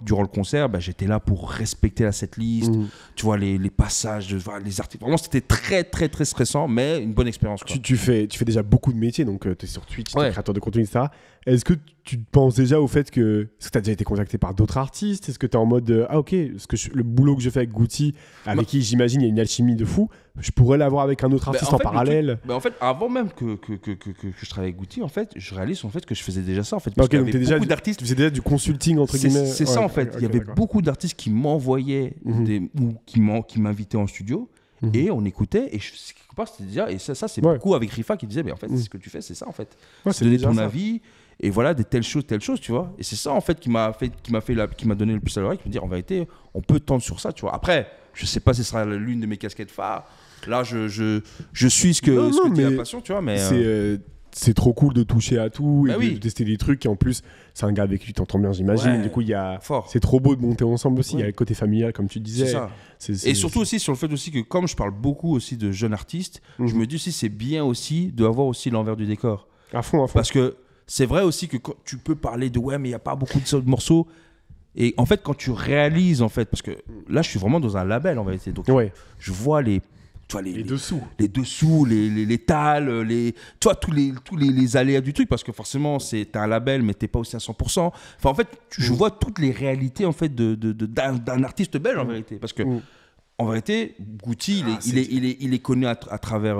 durant le concert, j'étais là pour respecter la setlist, tu vois, les passages, les artistes. Vraiment, c'était très, très, très stressant, mais une bonne expérience. Tu fais déjà beaucoup de métiers, donc tu es sur Twitch, tu es créateur de contenu, etc. Est-ce que tu penses déjà au fait que tu as déjà été contacté par d'autres artistes? Est-ce que tu es en mode le boulot que je fais avec Goutti, avec qui j'imagine il y a une alchimie de fou, je pourrais l'avoir avec un autre artiste en parallèle? En fait, avant même que je travaille avec Goutti, en fait, je réalise en fait que je faisais déjà ça, en fait. Donc beaucoup d'artistes. Tu faisais déjà du consulting entre guillemets. C'est ça en fait. Il y avait beaucoup d'artistes qui m'envoyaient ou qui m'invitaient en studio. Et on écoutait, et quelque part, c'était déjà, et ça c'est beaucoup avec Rifa qui disait, mais en fait, ce que tu fais, c'est ça en fait. C'est donner ton avis, et voilà, des telle chose, tu vois. Et c'est ça en fait qui m'a donné le plus à l'oreille, qui me dit, en vérité, on peut tendre sur ça, tu vois. Après, je sais pas si ce sera l'une de mes casquettes phares. Là, je suis ce que tu as la passion, tu vois, mais. C'est trop cool de toucher à tout et de tester des trucs. Et en plus, c'est un gars avec qui tu t'entends bien, j'imagine. Du coup, c'est trop beau de monter ensemble aussi. Il y a le côté familial, comme tu disais. C'est ça. Et surtout aussi sur le fait aussi que, comme je parle beaucoup aussi de jeunes artistes, je me dis aussi c'est bien aussi d'avoir aussi l'envers du décor. À fond. Parce que c'est vrai aussi que quand tu peux parler de mais il n'y a pas beaucoup de morceaux. Et en fait, quand tu réalises, en fait, parce que là, je suis vraiment dans un label en vérité. Donc, je vois les dessous, les tales, tu vois, tous les aléas du truc, parce que forcément t'as un label mais t'es pas aussi à 100%. Enfin, en fait, je vois toutes les réalités en fait d'un artiste belge en vérité, parce que en vérité, Goutti, il est connu à travers,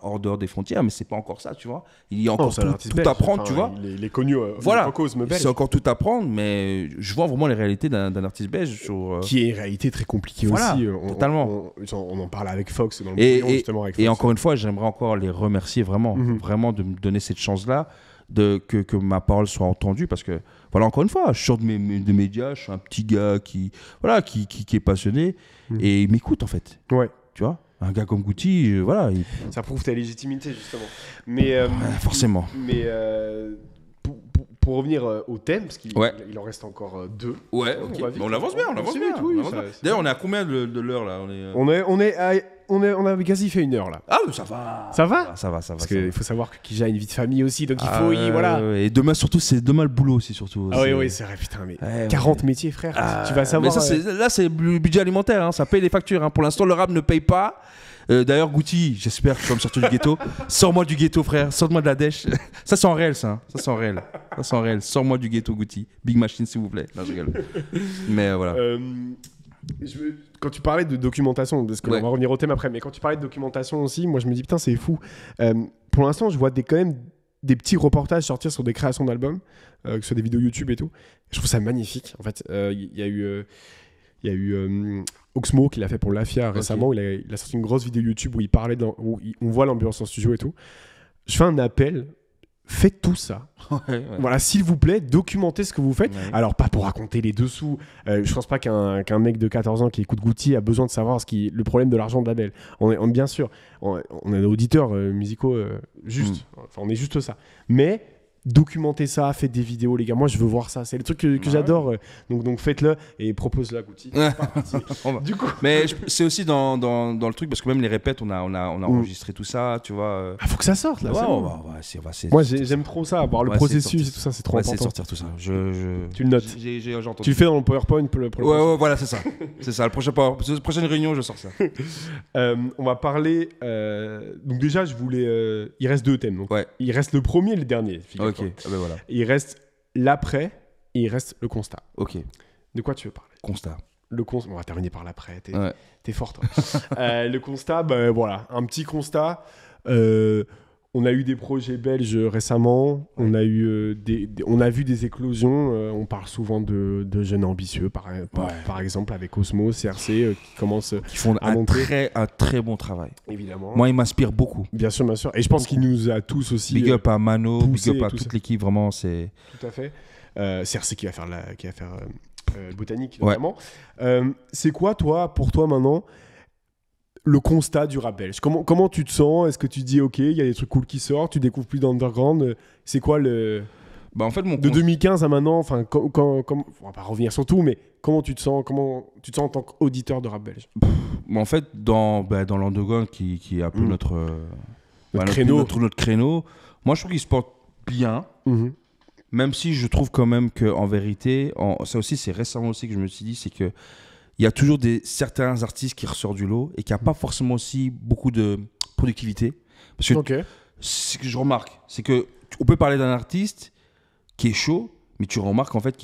hors dehors des frontières, mais c'est pas encore ça, tu vois. Il y a encore tout à apprendre, tu vois. Il est connu voilà. en cause, mais belge. C'est encore tout à apprendre, mais je vois vraiment les réalités d'un artiste belge. Qui est une réalité très compliquée aussi. Totalement. On en parle avec Fox dans le bouillon, justement. Avec Fox. Et encore une fois, j'aimerais encore les remercier vraiment, vraiment de me donner cette chance-là. Que ma parole soit entendue, parce que voilà, encore une fois, je sors de médias, je suis un petit gars qui est passionné et il m'écoute en fait. Tu vois, un gars comme Goutti, voilà. Ça prouve ta légitimité justement. Mais forcément. Mais pour revenir au thème, parce qu'il il en reste encore 2. Ouais, ok. On avance bien, D'ailleurs, on est à combien de l'heure là? On a quasi fait 1 heure là. Ah, mais ça va. Ça va? Ça va. Parce qu'il faut savoir que Kija a une vie de famille aussi, donc il faut voilà. Et demain surtout, c'est demain le boulot aussi surtout. Oui, c'est vrai, putain, mais 40 métiers, frère. Tu vas savoir. Mais ça, c'est le budget alimentaire, hein, ça paye les factures. Hein. Pour l'instant, le rap ne paye pas. D'ailleurs, Goutti, j'espère que tu vas me sortir du ghetto. Sors-moi du ghetto, frère. Sors-moi de la dèche. Ça, c'est en réel, ça. Ça, c'est en réel. Sors-moi du ghetto, Goutti. Big Machine, s'il vous plaît. Non, je rigole. Mais voilà. Quand tu parlais de documentation, parce qu'on va revenir au thème après, mais quand tu parlais de documentation aussi, moi, je me dis, putain, c'est fou. Pour l'instant, je vois quand même des petits reportages sortir sur des créations d'albums, que ce soit des vidéos YouTube et tout. Je trouve ça magnifique. En fait, il y a eu Oxmo qui l'a fait pour Lafia récemment. Il a sorti une grosse vidéo YouTube où il parlait, où on voit l'ambiance en studio et tout. Je fais un appel. Faites tout ça. Voilà, s'il vous plaît, documentez ce que vous faites. Alors, pas pour raconter les dessous. Je pense pas qu'un mec de 14 ans qui écoute Goutti a besoin de savoir le problème de l'argent de label. Bien sûr, on est des auditeurs musicaux juste. Enfin, on est juste ça. Mais documentez ça, faites des vidéos, les gars. Moi, je veux voir ça. C'est le truc que j'adore. Donc faites-le et propose-le à Goutti. Du coup. Mais c'est aussi dans le truc, parce que même les répètes, on a enregistré tout ça, tu vois. Faut que ça sorte, là. Moi, j'aime trop ça, voir le processus et tout ça, c'est trop important. C'est sortir tout ça. Tu le notes. J'ai entendu. Tu le fais dans le PowerPoint pour le ouais, voilà, c'est ça. C'est ça. La prochaine réunion, je sors ça. On va parler. Donc, déjà, je voulais. Il reste 2 thèmes. Donc, il reste le premier et le dernier. Ok, voilà. Il reste l'après et il reste le constat. Ok. De quoi tu veux parler? Constat. On va terminer par l'après. T'es forte. Le constat, voilà, un petit constat. On a eu des projets belges récemment, on a vu des éclosions, on parle souvent de jeunes ambitieux, par exemple avec Osmo, CRC, qui font un très bon travail. Évidemment. Moi, il m'inspire beaucoup. Bien sûr, bien sûr. Et je pense qu'il nous a tous aussi... Big up à Mano, big up à toute l'équipe, vraiment, c'est... Tout à fait. CRC qui va faire le botanique, notamment. C'est quoi, pour toi maintenant, le constat du rap belge? Comment tu te sens? Est-ce que tu dis, OK, il y a des trucs cool qui sortent, tu découvres plus d'underground? C'est quoi le... en fait, de 2015 à maintenant, enfin, on va pas revenir sur tout, mais comment tu te sens en tant qu'auditeur de rap belge? En fait, dans l'underground qui est un peu notre créneau, moi je trouve qu'il se porte bien, même si je trouve quand même qu'en vérité, ça aussi c'est récemment aussi que je me suis dit, c'est que il y a toujours certains artistes qui ressortent du lot et qui n'ont pas forcément aussi beaucoup de productivité. Parce que ce que je remarque, c'est qu'on peut parler d'un artiste qui est chaud, mais tu remarques en fait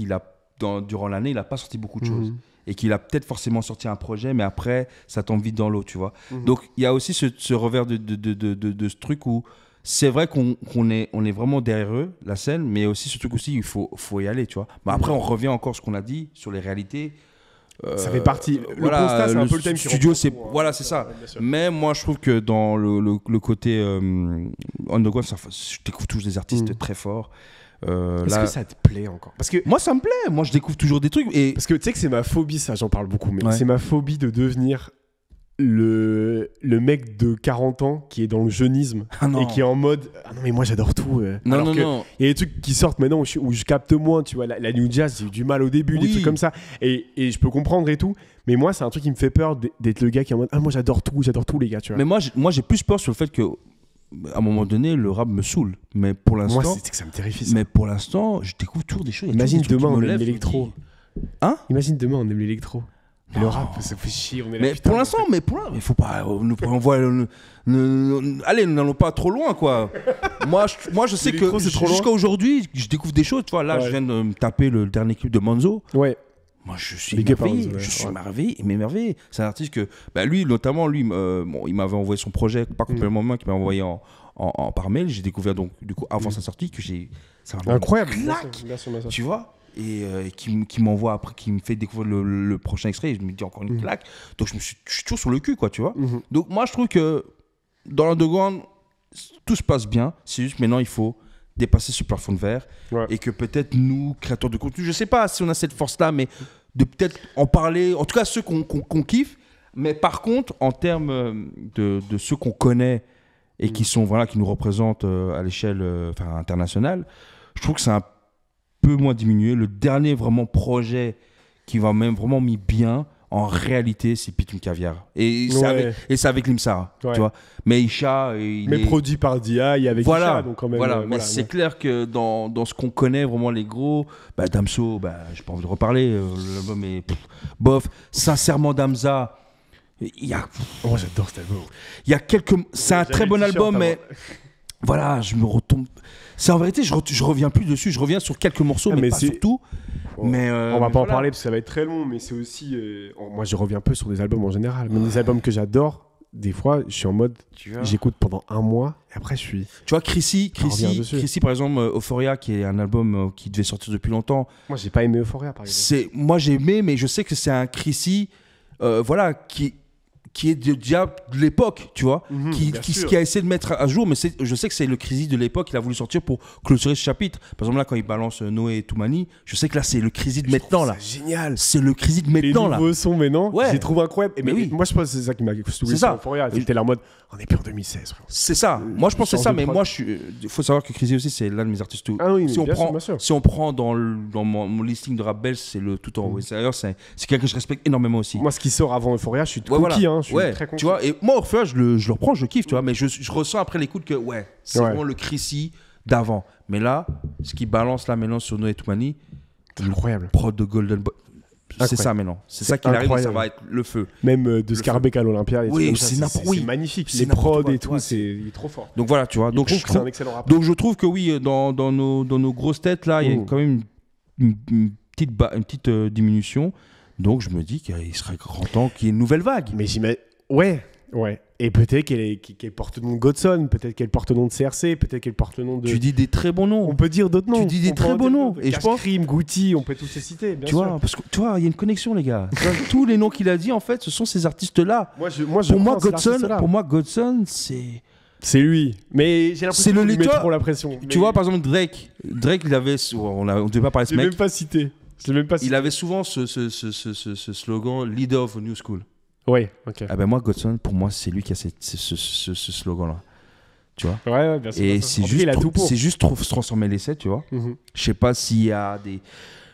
durant l'année, il n'a pas sorti beaucoup de choses. Et qu'il a peut-être forcément sorti un projet, mais après, ça tombe vite dans l'eau, tu vois. Donc, il y a aussi ce revers de ce truc où c'est vrai qu'on est vraiment derrière eux, la scène, mais aussi ce truc aussi, il faut y aller, tu vois. Mais après, on revient encore à ce qu'on a dit sur les réalités. Ça fait partie. Le constat, c'est un peu le thème studio, c'est ça. Mais moi, je trouve que dans le côté underground, je découvre toujours des artistes très forts. Est-ce que ça te plaît encore? Parce que moi, ça me plaît. Moi, je découvre toujours des trucs. Parce que tu sais que c'est ma phobie, ça, j'en parle beaucoup, mais c'est ma phobie de devenir le mec de 40 ans qui est dans le jeunisme et qui est en mode non mais moi j'adore tout. Non. Il y a des trucs qui sortent maintenant où je capte moins, tu vois, la new jazz, j'ai eu du mal au début, des trucs comme ça, et je peux comprendre et tout, mais moi c'est un truc qui me fait peur d'être le gars qui est en mode moi j'adore tout les gars, tu vois. Mais moi j'ai plus peur sur le fait que à un moment donné le rap me saoule, mais pour l'instant moi c'est que ça me terrifie ça. Mais pour l'instant je découvre toujours des choses. Imagine demain on aime l'électro. Imagine demain on aime l'électro. Et le rap, ça fait chier. Mais pour l'instant, il faut pas. Allez, nous n'allons pas trop loin, quoi. moi, je sais que jusqu'à aujourd'hui, je découvre des choses. Tu vois, là, je viens de me taper le dernier clip de Manzo. Ouais. Moi, je suis émerveillé. Je suis émerveillé. C'est un artiste que, lui, notamment, il m'avait envoyé son projet, pas complètement moi, qui m'a envoyé par mail. J'ai découvert donc, du coup, avant sa sortie, que ça m'a incroyable. Tu vois. Et qui m'envoie après, qui me fait découvrir le prochain extrait, et je me dis encore une claque. Donc je suis toujours sur le cul, quoi, tu vois. Donc moi je trouve que dans l'underground tout se passe bien, c'est juste maintenant il faut dépasser ce plafond de verre, et que peut-être nous, créateurs de contenu, je sais pas si on a cette force là, mais de peut-être en parler, en tout cas ceux qu'on kiffe, mais par contre en termes de ceux qu'on connaît et qui nous représentent à l'échelle internationale, je trouve que c'est un peu moins diminué. Le dernier vraiment projet qui va même vraiment mis bien en réalité, c'est Pitoum Caviar, et c'est avec Limsa, tu vois. Mais Isha produit par DI avec Isha, donc quand même mais c'est clair que dans ce qu'on connaît vraiment les gros, Damso, j'ai pas envie de reparler, l'album est bof. Sincèrement, Damza, moi j'adore cet album. C'est un très bon album, mais voilà, je me retombe. C'est en vérité, je reviens plus dessus. Je reviens sur quelques morceaux, mais pas sur tout. Mais on va pas en parler parce que ça va être très long, mais c'est aussi. Moi, je reviens peu sur des albums en général. Même des albums que j'adore, des fois, je suis en mode. J'écoute pendant un mois et après, je suis. Tu vois, Chrissy, par exemple, Euphoria, qui est un album qui devait sortir depuis longtemps. Moi, j'ai pas aimé Euphoria, par exemple. Moi, j'ai aimé, mais je sais que c'est un Chrissy, qui est déjà de l'époque, tu vois, qui a essayé de mettre à jour, mais je sais que c'est le Crazy de l'époque qu'il a voulu sortir pour clôturer ce chapitre. Par exemple, là, quand il balance Noé et Toumani, je sais que là, c'est le Crazy de maintenant, là. C'est génial. C'est le Crazy de maintenant, là. Les nouveaux sons, maintenant, je les trouve incroyables. Moi, je pense que c'est ça qui m'a soulevé sur Euphoria. C'était là en mode, on est plus en 2016. C'est ça. Moi, je pense que c'est ça, mais moi, il faut savoir que Crazy aussi, c'est l'un de mes artistes. Si on prend dans mon listing de rap belge, c'est le tout en haut. D'ailleurs, c'est quelqu'un que je respecte énormément aussi. Moi, ce qui sort avant Euphoria, je suis conquis, je suis très conquis. Tu vois, et moi, Orpheus, je le reprends, je le kiffe, tu vois, mais je ressens après l'écoute que, c'est vraiment le Chrissy d'avant. Mais là, ce qui balance là maintenant sur Noé Toumani, c'est incroyable. Prod de Golden Boy. C'est ça maintenant. C'est ça qui arrive, ça va être le feu. Même de Scarbeck à l'Olympia. C'est magnifique. Les prods et tout, il est trop fort. Donc voilà, tu vois. Donc c'est un excellent rapport. Donc je trouve que oui, dans nos grosses têtes là, il y a quand même une petite diminution. Donc je me dis qu'il serait grand temps qu'il y ait une nouvelle vague. Mais j'imagine. Ouais. Ouais. Et peut-être qu'elle porte le nom de Godson, peut-être qu'elle porte le nom de CRC, peut-être qu'elle porte le nom de... Tu dis des très bons noms. On peut dire d'autres noms. Tu dis des très bons noms. Et je pense... Crime, Goutti, on peut tous les citer, bien sûr. Parce que tu vois, il y a une connexion, les gars. Tous les noms qu'il a dit, en fait, ce sont ces artistes-là. Pour moi, Godson, c'est... C'est lui. Mais j'ai l'impression qu'il met trop la pression. Tu vois, par exemple, Drake, il avait... On ne devait pas parler de ce mec. Je l'ai même pas cité. Il avait souvent ce slogan « Leader of a New School ». Oui, ok. Ah ben moi, Godson, pour moi, c'est lui qui a ce slogan-là. Tu vois? Ouais, bien sûr. Et c'est juste trop se transformer l'essai, tu vois. Je sais pas s'il y a des...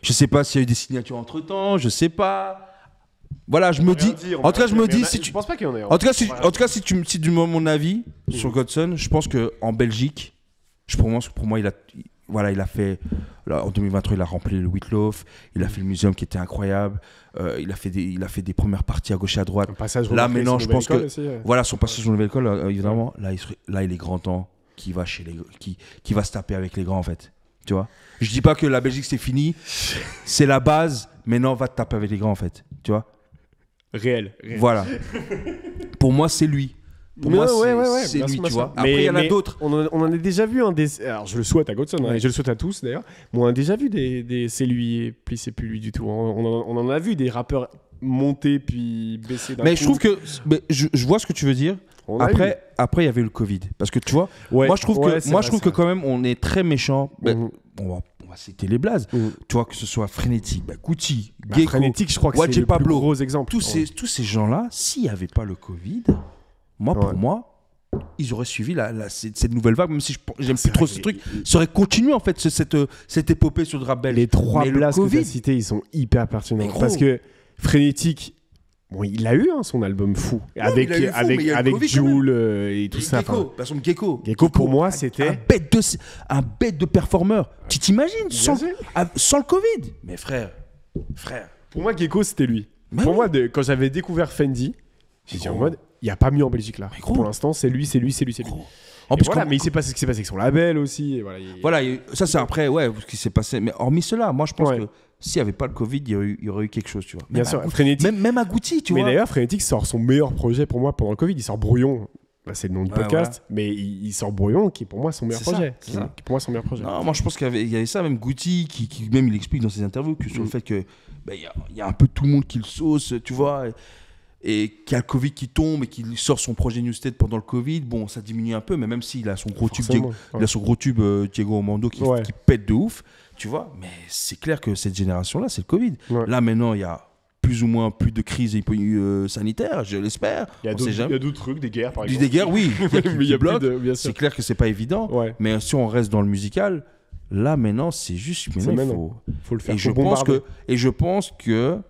Je sais pas s'il y a eu des signatures entre-temps, je sais pas. Voilà, je me dis... En tout cas, je me dis... Je pense pas qu'il y en ait. En tout cas, si tu me demandes mon avis sur Godson, je pense qu'en Belgique, pour moi, il a fait... Là, en 2023, il a rempli le Wittlof, il a fait le muséum qui était incroyable, il a fait des premières parties à gauche et à droite. Là, maintenant, je pense que... Voilà, son passage sur la nouvelle école, évidemment, là, il est grand temps qu'il va qui va se taper avec les grands, en fait. Tu vois? Je dis pas que la Belgique, c'est fini, c'est la base, mais non, va te taper avec les grands, en fait. Tu vois? Réel. Voilà. Pour moi, c'est lui. Pour moi, c'est lui, tu vois. Après, il y en a d'autres. On en a déjà vu un des... Alors, je le souhaite à Godson, et je le souhaite à tous, d'ailleurs. Mais on a déjà vu des c'est lui, et puis c'est plus lui du tout. On en a vu des rappeurs monter, puis baisser d'un coup. Mais je trouve que... je vois ce que tu veux dire. Après, il y avait eu le Covid. Parce que, tu vois, moi, je trouve que quand même, on est très méchant. On va citer les blazes. Tu vois, que ce soit Frénétique, Goutti, Gecko, Frénétique, je crois que c'est le plus gros exemple. Tous ces gens-là, s'il n'y avait pas le Covid... Pour moi, ils auraient suivi cette nouvelle vague, même si j'aime plus trop ce truc. Ça aurait continué, en fait, cette épopée sur le rap belge. Les trois blasts que tu as cités, ils sont hyper pertinents. Parce que Frénétique, il a eu son album Fou. Avec Jul et tout ça. Par exemple, Gecko, pour moi, c'était... Un bête de performeur. Tu t'imagines sans le Covid? Mais frère. Pour moi, Gecko, c'était lui. Pour moi, quand j'avais découvert Fendi, j'ai dit en mode... Il n'y a pas mieux en Belgique là. Pour l'instant, c'est lui. En plus, mais il s'est passé ce qui s'est passé avec son label aussi. Voilà, ça c'est après, ce qui s'est passé. Mais hormis cela, moi je pense que s'il n'y avait pas le Covid, il y aurait eu quelque chose, tu vois. Bien sûr, Frénétique. Même à Goutti, tu vois. Mais d'ailleurs, Frénétique sort son meilleur projet pour moi pendant le Covid. Il sort Brouillon. C'est le nom du podcast. Mais il sort Brouillon, qui est pour moi son meilleur projet. Non, moi je pense qu'il y avait ça, même Goutti, qui même il explique dans ses interviews que sur le fait que il y a un peu tout le monde qui le sauce, tu vois. Et qu'il y a le Covid qui tombe et qu'il sort son projet Newsted pendant le Covid, bon, ça diminue un peu, mais même s'il a son gros tube, Diego Armando qui pète de ouf, tu vois, mais c'est clair que cette génération-là, c'est le Covid. Là, maintenant, il y a plus ou moins plus de crise sanitaire, je l'espère. Il y a d'autres trucs, des guerres, par exemple. Des guerres, oui. Il y a plus de... C'est clair que c'est pas évident, mais si on reste dans le musical, là, maintenant, c'est juste... Faut le faire. Et je pense que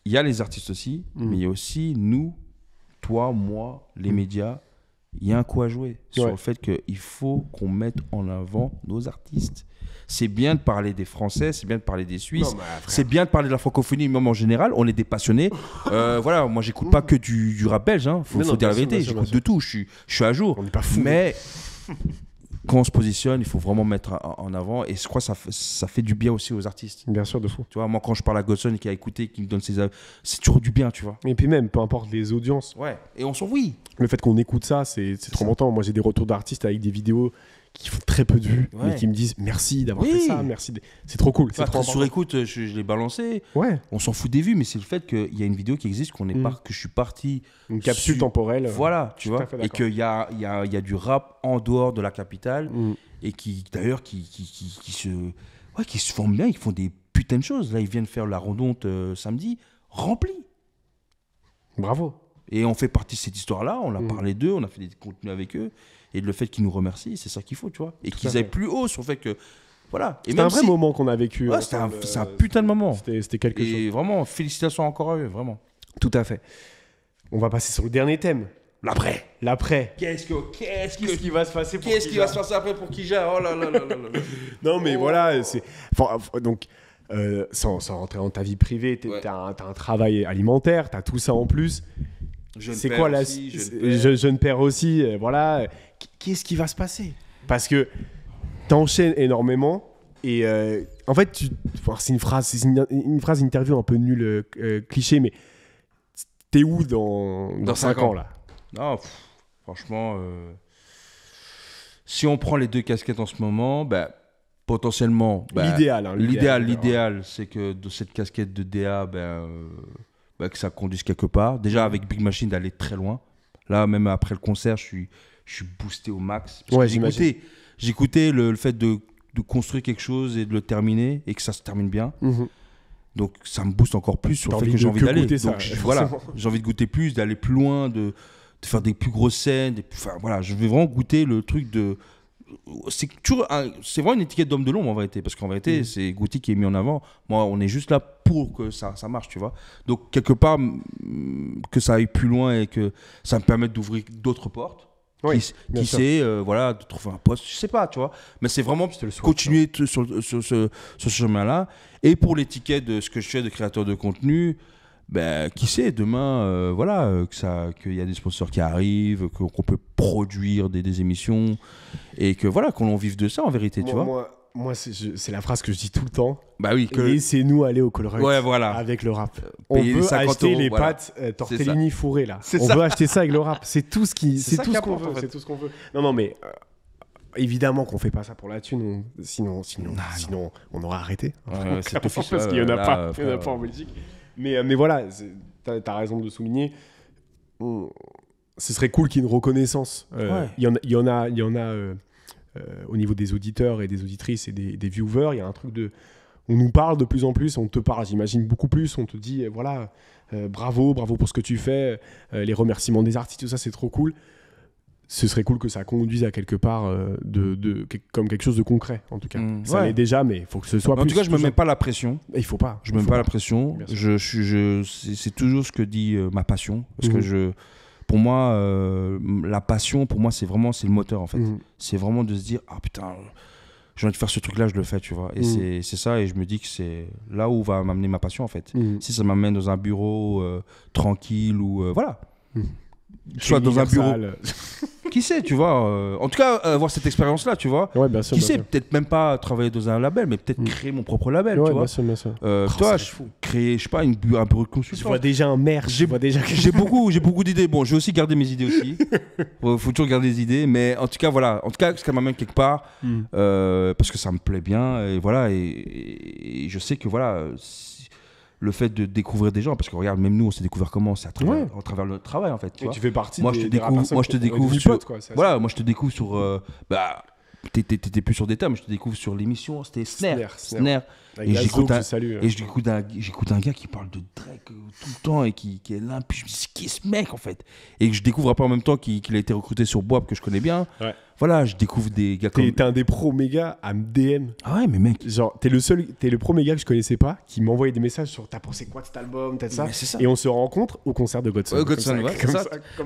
il y a les artistes aussi, mais il y a aussi nous, toi, moi, les médias. Il y a un coup à jouer sur le fait qu'il faut qu'on mette en avant nos artistes. C'est bien de parler des Français, c'est bien de parler des Suisses, c'est bien de parler de la francophonie, même en général. On est des passionnés. Voilà, moi, j'écoute pas que du rap belge. Faut dire la vérité. J'écoute de tout. Je suis à jour. On n'est pas fous. Mais quand on se positionne, il faut vraiment mettre en avant. Et je crois que ça fait du bien aussi aux artistes. Bien sûr, de fou. Tu vois, moi, quand je parle à Godson et qui a écouté, qui me donne ses avis, c'est toujours du bien, tu vois. Et puis même, peu importe les audiences. Ouais, et on s'en fout. Le fait qu'on écoute ça, c'est trop longtemps. Moi, j'ai des retours d'artistes avec des vidéos qui font très peu de vues, mais qui me disent merci d'avoir fait ça, merci. C'est trop cool. C'est trop sur écoute, je l'ai balancé. Ouais. On s'en fout des vues, mais c'est le fait qu'il y a une vidéo qui existe, que je suis parti. Une capsule temporelle. Voilà, tu vois. Et qu'il y a du rap en dehors de la capitale. Et qui, d'ailleurs, qui se font bien, ils font des putains de choses. Là, ils viennent faire la rondonte samedi, remplie. Bravo. Et on fait partie de cette histoire-là, on a parlé d'eux, on a fait des contenus avec eux. Et le fait qu'ils nous remercient, c'est ça qu'il faut, tu vois. Et qu'ils aillent plus haut sur le fait que... Voilà. C'était un vrai moment qu'on a vécu. Ouais, c'est un putain de moment. C'était quelque chose. Et vraiment, félicitations encore à eux, vraiment. Tout à fait. On va passer sur le dernier thème. L'après. Qu'est-ce qui va se passer pour Qu'est-ce qui va se passer après pour Kija? Oh là là là là là. Non, mais voilà, c'est... donc, sans rentrer dans ta vie privée, t'as un travail alimentaire, t'as tout ça en plus. C'est quoi la... Jeune père aussi, voilà. Qu'est-ce qui va se passer? Parce que t'enchaînes énormément et en fait, c'est une phrase interview un peu nulle, cliché, mais t'es où dans 5 ans là? Non, franchement, si on prend les 2 casquettes en ce moment, potentiellement... l'idéal, c'est que de cette casquette de DA, que ça conduise quelque part. Déjà, avec Big Machine, d'aller très loin. Là, même après le concert, je suis boosté au max. J'écoutais le fait de construire quelque chose et de le terminer et que ça se termine bien. Donc, ça me booste encore plus sur le fait que j'ai envie d'aller. Donc, j'ai envie de goûter plus, d'aller plus loin, de faire des plus grosses scènes. Je vais vraiment goûter le truc de... C'est vraiment une étiquette d'homme de l'ombre en vérité, parce qu'en vérité, c'est Goutti qui est mis en avant. Moi, on est juste là pour que ça marche, tu vois. Donc, quelque part, que ça aille plus loin et que ça me permette d'ouvrir d'autres portes. Qui sait, de trouver un poste, je sais pas, tu vois. Mais c'est vraiment continuer sur ce chemin-là. Et pour l'étiquette de ce que je fais de créateur de contenu, qui sait, demain, qu'il y a des sponsors qui arrivent, qu'on peut produire des émissions et que qu'on en vive de ça en vérité, tu vois. Moi, c'est la phrase que je dis tout le temps. Laissez-nous aller au Colruyt avec le rap. On veut acheter les pâtes tortellini fourrées là. Veut acheter ça avec le rap. C'est tout ce qu'on veut. C'est tout ce qu'on veut. Non, mais évidemment qu'on fait pas ça pour la thune. Sinon, on aurait arrêté. C'est tout parce qu'il y en a pas en Belgique. Mais voilà, t'as raison de le souligner. Ce serait cool qu'il y ait une reconnaissance. Il y en a au niveau des auditeurs et des auditrices et des viewers. Il y a un truc on nous parle de plus en plus, on te parle, j'imagine, beaucoup plus. On te dit, bravo pour ce que tu fais, les remerciements des artistes, tout ça, c'est trop cool. Ce serait cool que ça conduise à quelque part comme quelque chose de concret, en tout cas. Ça l'est déjà, mais il faut que ce soit plus... En tout cas, je me mets pas la pression. Il faut pas. Je me mets pas la pression. C'est toujours ce que dit ma passion. Parce que pour moi, la passion, pour moi, c'est le moteur, en fait. C'est vraiment de se dire, ah putain, j'ai envie de faire ce truc-là, je le fais, tu vois. Et c'est ça, et je me dis que c'est là où va m'amener ma passion, en fait. Si ça m'amène dans un bureau tranquille ou... soit dans un bureau... Qui sait, tu vois. En tout cas, avoir cette expérience-là, tu vois. Ouais, bien sûr, qui sait, peut-être même pas travailler dans un label, mais peut-être créer mon propre label, tu vois. Bien sûr. Toi, créer, je sais pas, un bureau de consultant. Je vois déjà un maire. J'ai beaucoup d'idées. Bon, je vais aussi garder mes idées aussi. Faut toujours garder des idées, mais en tout cas, voilà. En tout cas, ça m'amène quelque part, parce que ça me plaît bien, et voilà. Et je sais que, voilà... le fait de découvrir des gens, parce que regarde, même nous on s'est découvert comment, c'est à travers le travail en fait, tu vois. Tu fais partie moi je te découvre sur moi je te découvre sur t'étais plus sur des termes, je te découvre sur l'émission, c'était Snare. Et j'écoute un gars qui parle de Drake tout le temps et qui est là, puis je me dis qui est ce mec en fait, et que je découvre après en même temps qu'il a été recruté sur Boab, que je connais bien. Voilà, je découvre des gars comme... T'es un des pros méga à me DM. Ah ouais, mais mec... Genre, t'es le pro méga que je connaissais pas, qui m'envoyait des messages sur t'as pensé quoi de cet album, t'as ça. Et on se rencontre au concert de Godson.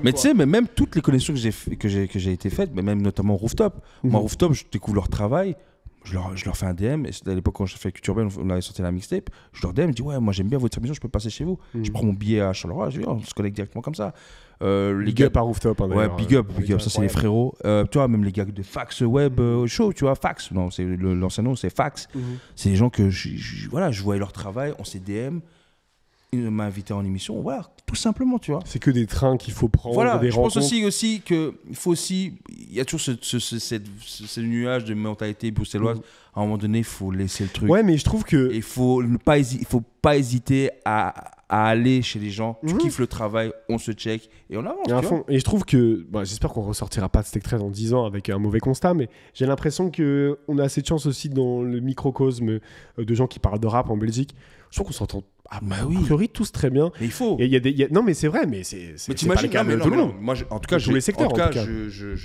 Mais tu sais, même toutes les connexions que j'ai été faites, mais même notamment Rooftop. Moi, Rooftop, je découvre leur travail. Je leur fais un DM, et à l'époque quand j'ai fait Culture Urbaine, on avait sorti la mixtape, je leur DM, je dis ouais, moi j'aime bien votre émission, je peux passer chez vous. Je prends mon billet à Charleroi, je dis on se connecte directement comme ça. Big up à Rooftop. Ouais, big up, ça c'est les frérots. Tu vois, même les gars de Fax Web Show, tu vois, Fax, non, c'est l'ancien nom, c'est Fax. C'est des gens que je voyais leur travail, on s'est DM. Il m'a invité en émission, voilà, tout simplement, tu vois. C'est que des trains qu'il faut prendre, voilà, des rencontres. Je pense aussi qu'il faut aussi, il y a toujours ce nuage de mentalité bruxelloise. À un moment donné, il faut laisser le truc. Ouais, mais je trouve que... Il faut pas hésiter à aller chez les gens. Tu kiffes le travail, on se check et on avance. Et je trouve que... j'espère qu'on ressortira pas de cet extrait dans 10 ans avec un mauvais constat, mais j'ai l'impression qu'on a assez de chance aussi dans le microcosme de gens qui parlent de rap en Belgique. Je trouve qu'on s'entend a priori tous très bien. Mais il faut. Non, mais c'est vrai, mais c'est pas le cas de tout le monde. Moi, en tout cas, je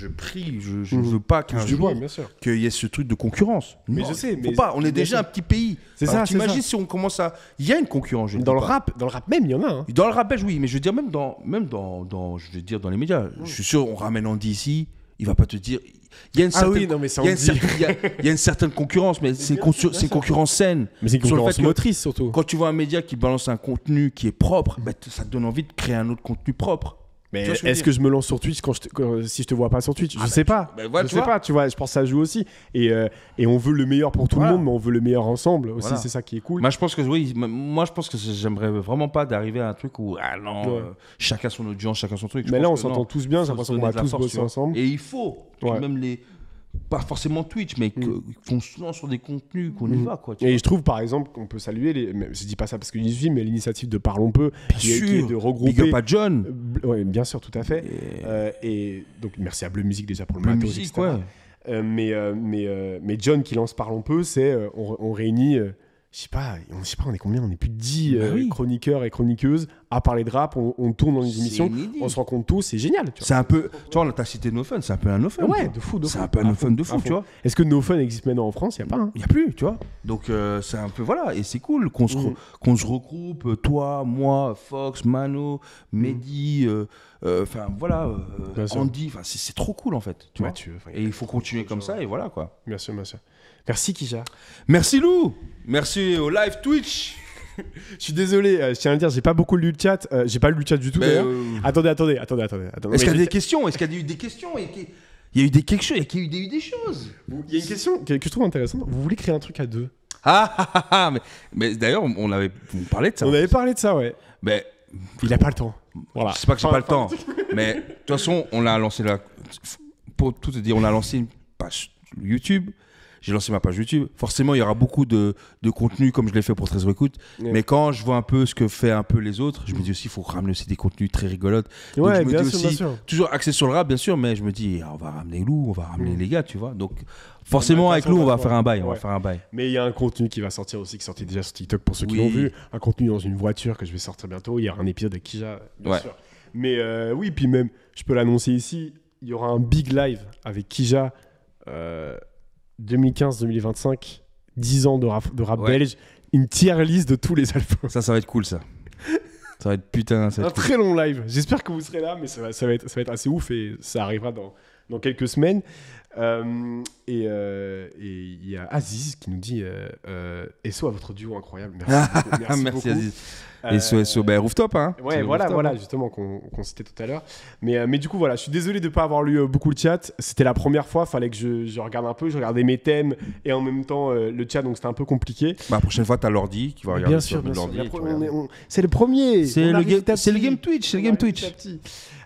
prie, je veux pas qu'un jour qu'il y ait ce truc de concurrence. Mais je sais, faut pas. On est déjà un petit pays. C'est ça. T'imagines si on commence à, il y a une concurrence. Dans le rap même, il y en a. Dans le rap belge, oui, mais je veux dire même dans les médias. Je suis sûr, on ramène Andy ici, il va pas te dire. Il y a une certaine concurrence, mais c'est une concurrence saine. Mais c'est une concurrence motrice surtout. Quand tu vois un média qui balance un contenu qui est propre, ça te donne envie de créer un autre contenu propre. Mais est-ce que je me lance sur Twitch si je te vois pas sur Twitch? Je sais pas. Je sais pas, tu vois. Je pense que ça joue aussi. Et on veut le meilleur pour tout le monde, mais on veut le meilleur ensemble aussi. Voilà. C'est ça qui est cool. Moi, je pense que j'aimerais vraiment pas d'arriver à un truc où chacun son audience, chacun son truc. Mais là, on s'entend tous bien. J'ai l'impression qu'on va tous bosser ensemble. Et il faut. Même pas forcément Twitch, mais qu'on se lance sur des contenus, qu'on y va, quoi. Et je trouve, par exemple, qu'on peut saluer, je dis pas ça parce que je suis, mais l'initiative de Parlons Peu, qui est de regrouper... Big up à John. Oui, bien sûr, tout à fait. Et donc, merci à Bleu Musique déjà pour le matos, etc. Mais John qui lance Parlons Peu, c'est on réunit... Je sais pas, on est combien? On est plus de 10 chroniqueurs et chroniqueuses à parler de rap. On tourne dans les émissions, on se rencontre tous, c'est génial. C'est un peu, tu vois, t'as cité No Fun, c'est un peu un No Fun. Ouais, de fou. C'est un peu un No Fun de fou, tu vois. Est-ce que No Fun existe maintenant en France? Il n'y a pas. Il n'y a plus, tu vois. Donc, c'est un peu, voilà, et c'est cool qu'on se regroupe, toi, moi, Fox, Mano, Mehdi, enfin, voilà, Andy, c'est trop cool, en fait. Tu vois. Et il faut continuer comme ça, et voilà, quoi. Bien sûr, bien sûr. Merci Kija. Merci Lou. Merci au live Twitch. Je suis désolé, je tiens à le dire, j'ai pas beaucoup lu le chat. J'ai pas lu le chat du tout d'ailleurs. Attendez. Est-ce qu'il y a des questions? Est-ce qu'il y a eu des questions? Il y a eu des choses. Il y a une question que je trouve intéressante. Vous voulez créer un truc à deux? Mais d'ailleurs, on avait parlé de ça. On avait parlé de ça, ouais. Mais il a pas le temps. Voilà. C'est pas que j'ai pas le temps. Mais de toute façon, on a lancé pour tout te dire, on a lancé une page YouTube. J'ai lancé ma page YouTube. Forcément, il y aura beaucoup de contenu comme je l'ai fait pour Trésor Écoute. Ouais. Mais quand je vois un peu ce que fait un peu les autres, je me dis aussi, il faut ramener aussi des contenus très rigolotes. Ouais, donc, je me dis bien aussi, sûr. Toujours axé sur le rap, bien sûr, mais je me dis, on va ramener Lou, on va ramener les gars, tu vois. Donc, forcément, avec Lou, on va faire un bail. Mais il y a un contenu qui va sortir aussi, qui sortait déjà sur TikTok pour ceux qui l'ont vu. Un contenu dans une voiture que je vais sortir bientôt. Il y aura un épisode avec Kija, bien sûr. Mais oui, puis même, je peux l'annoncer ici, il y aura un big live avec Kija. 2015-2025, 10 ans de rap belge, une tier list de tous les albums. Ça va être cool, ça. Ça va être putain. Un très long live. J'espère que vous serez là, mais ça va être assez ouf et ça arrivera dans quelques semaines. Et il y a Aziz qui nous dit SO à votre duo incroyable. Merci beaucoup. Aziz. Et SO, Rooftop, hein. Ouais, voilà, justement, qu'on citait tout à l'heure. Mais du coup, voilà, je suis désolé de ne pas avoir lu beaucoup le chat. C'était la première fois, fallait que je regarde un peu. Je regardais mes thèmes et en même temps le chat, donc c'était un peu compliqué. La prochaine fois, tu as l'ordi qui va regarder. Bien sûr. C'est le premier. C'est le game Twitch.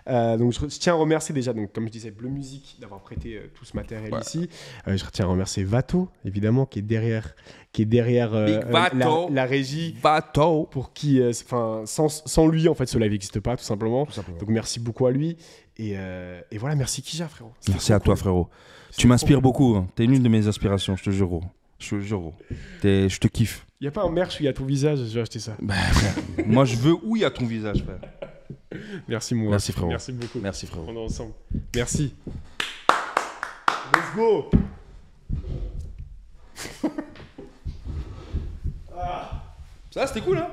Donc je tiens à remercier déjà, donc, comme je disais, Bleu Musique d'avoir prêté tout ce matériel ici. Je tiens à remercier Vato, évidemment, qui est derrière la régie. Vato. Pour qui, sans lui, en fait, ce live n'existe pas, tout simplement. Donc merci beaucoup à lui. Et voilà, merci Kija, frérot. Merci à toi, frérot. Tu m'inspires beaucoup. Hein. T'es l'une de mes inspirations, je te jure. Je te kiffe. Il n'y a pas un merch où il y a ton visage, je vais acheter ça. Frère, moi, je veux où il y a ton visage, frère. Merci, moi. Merci, frérot. Merci beaucoup. Merci, frérot. On est ensemble. Merci. Let's go. Ça, c'était cool, hein.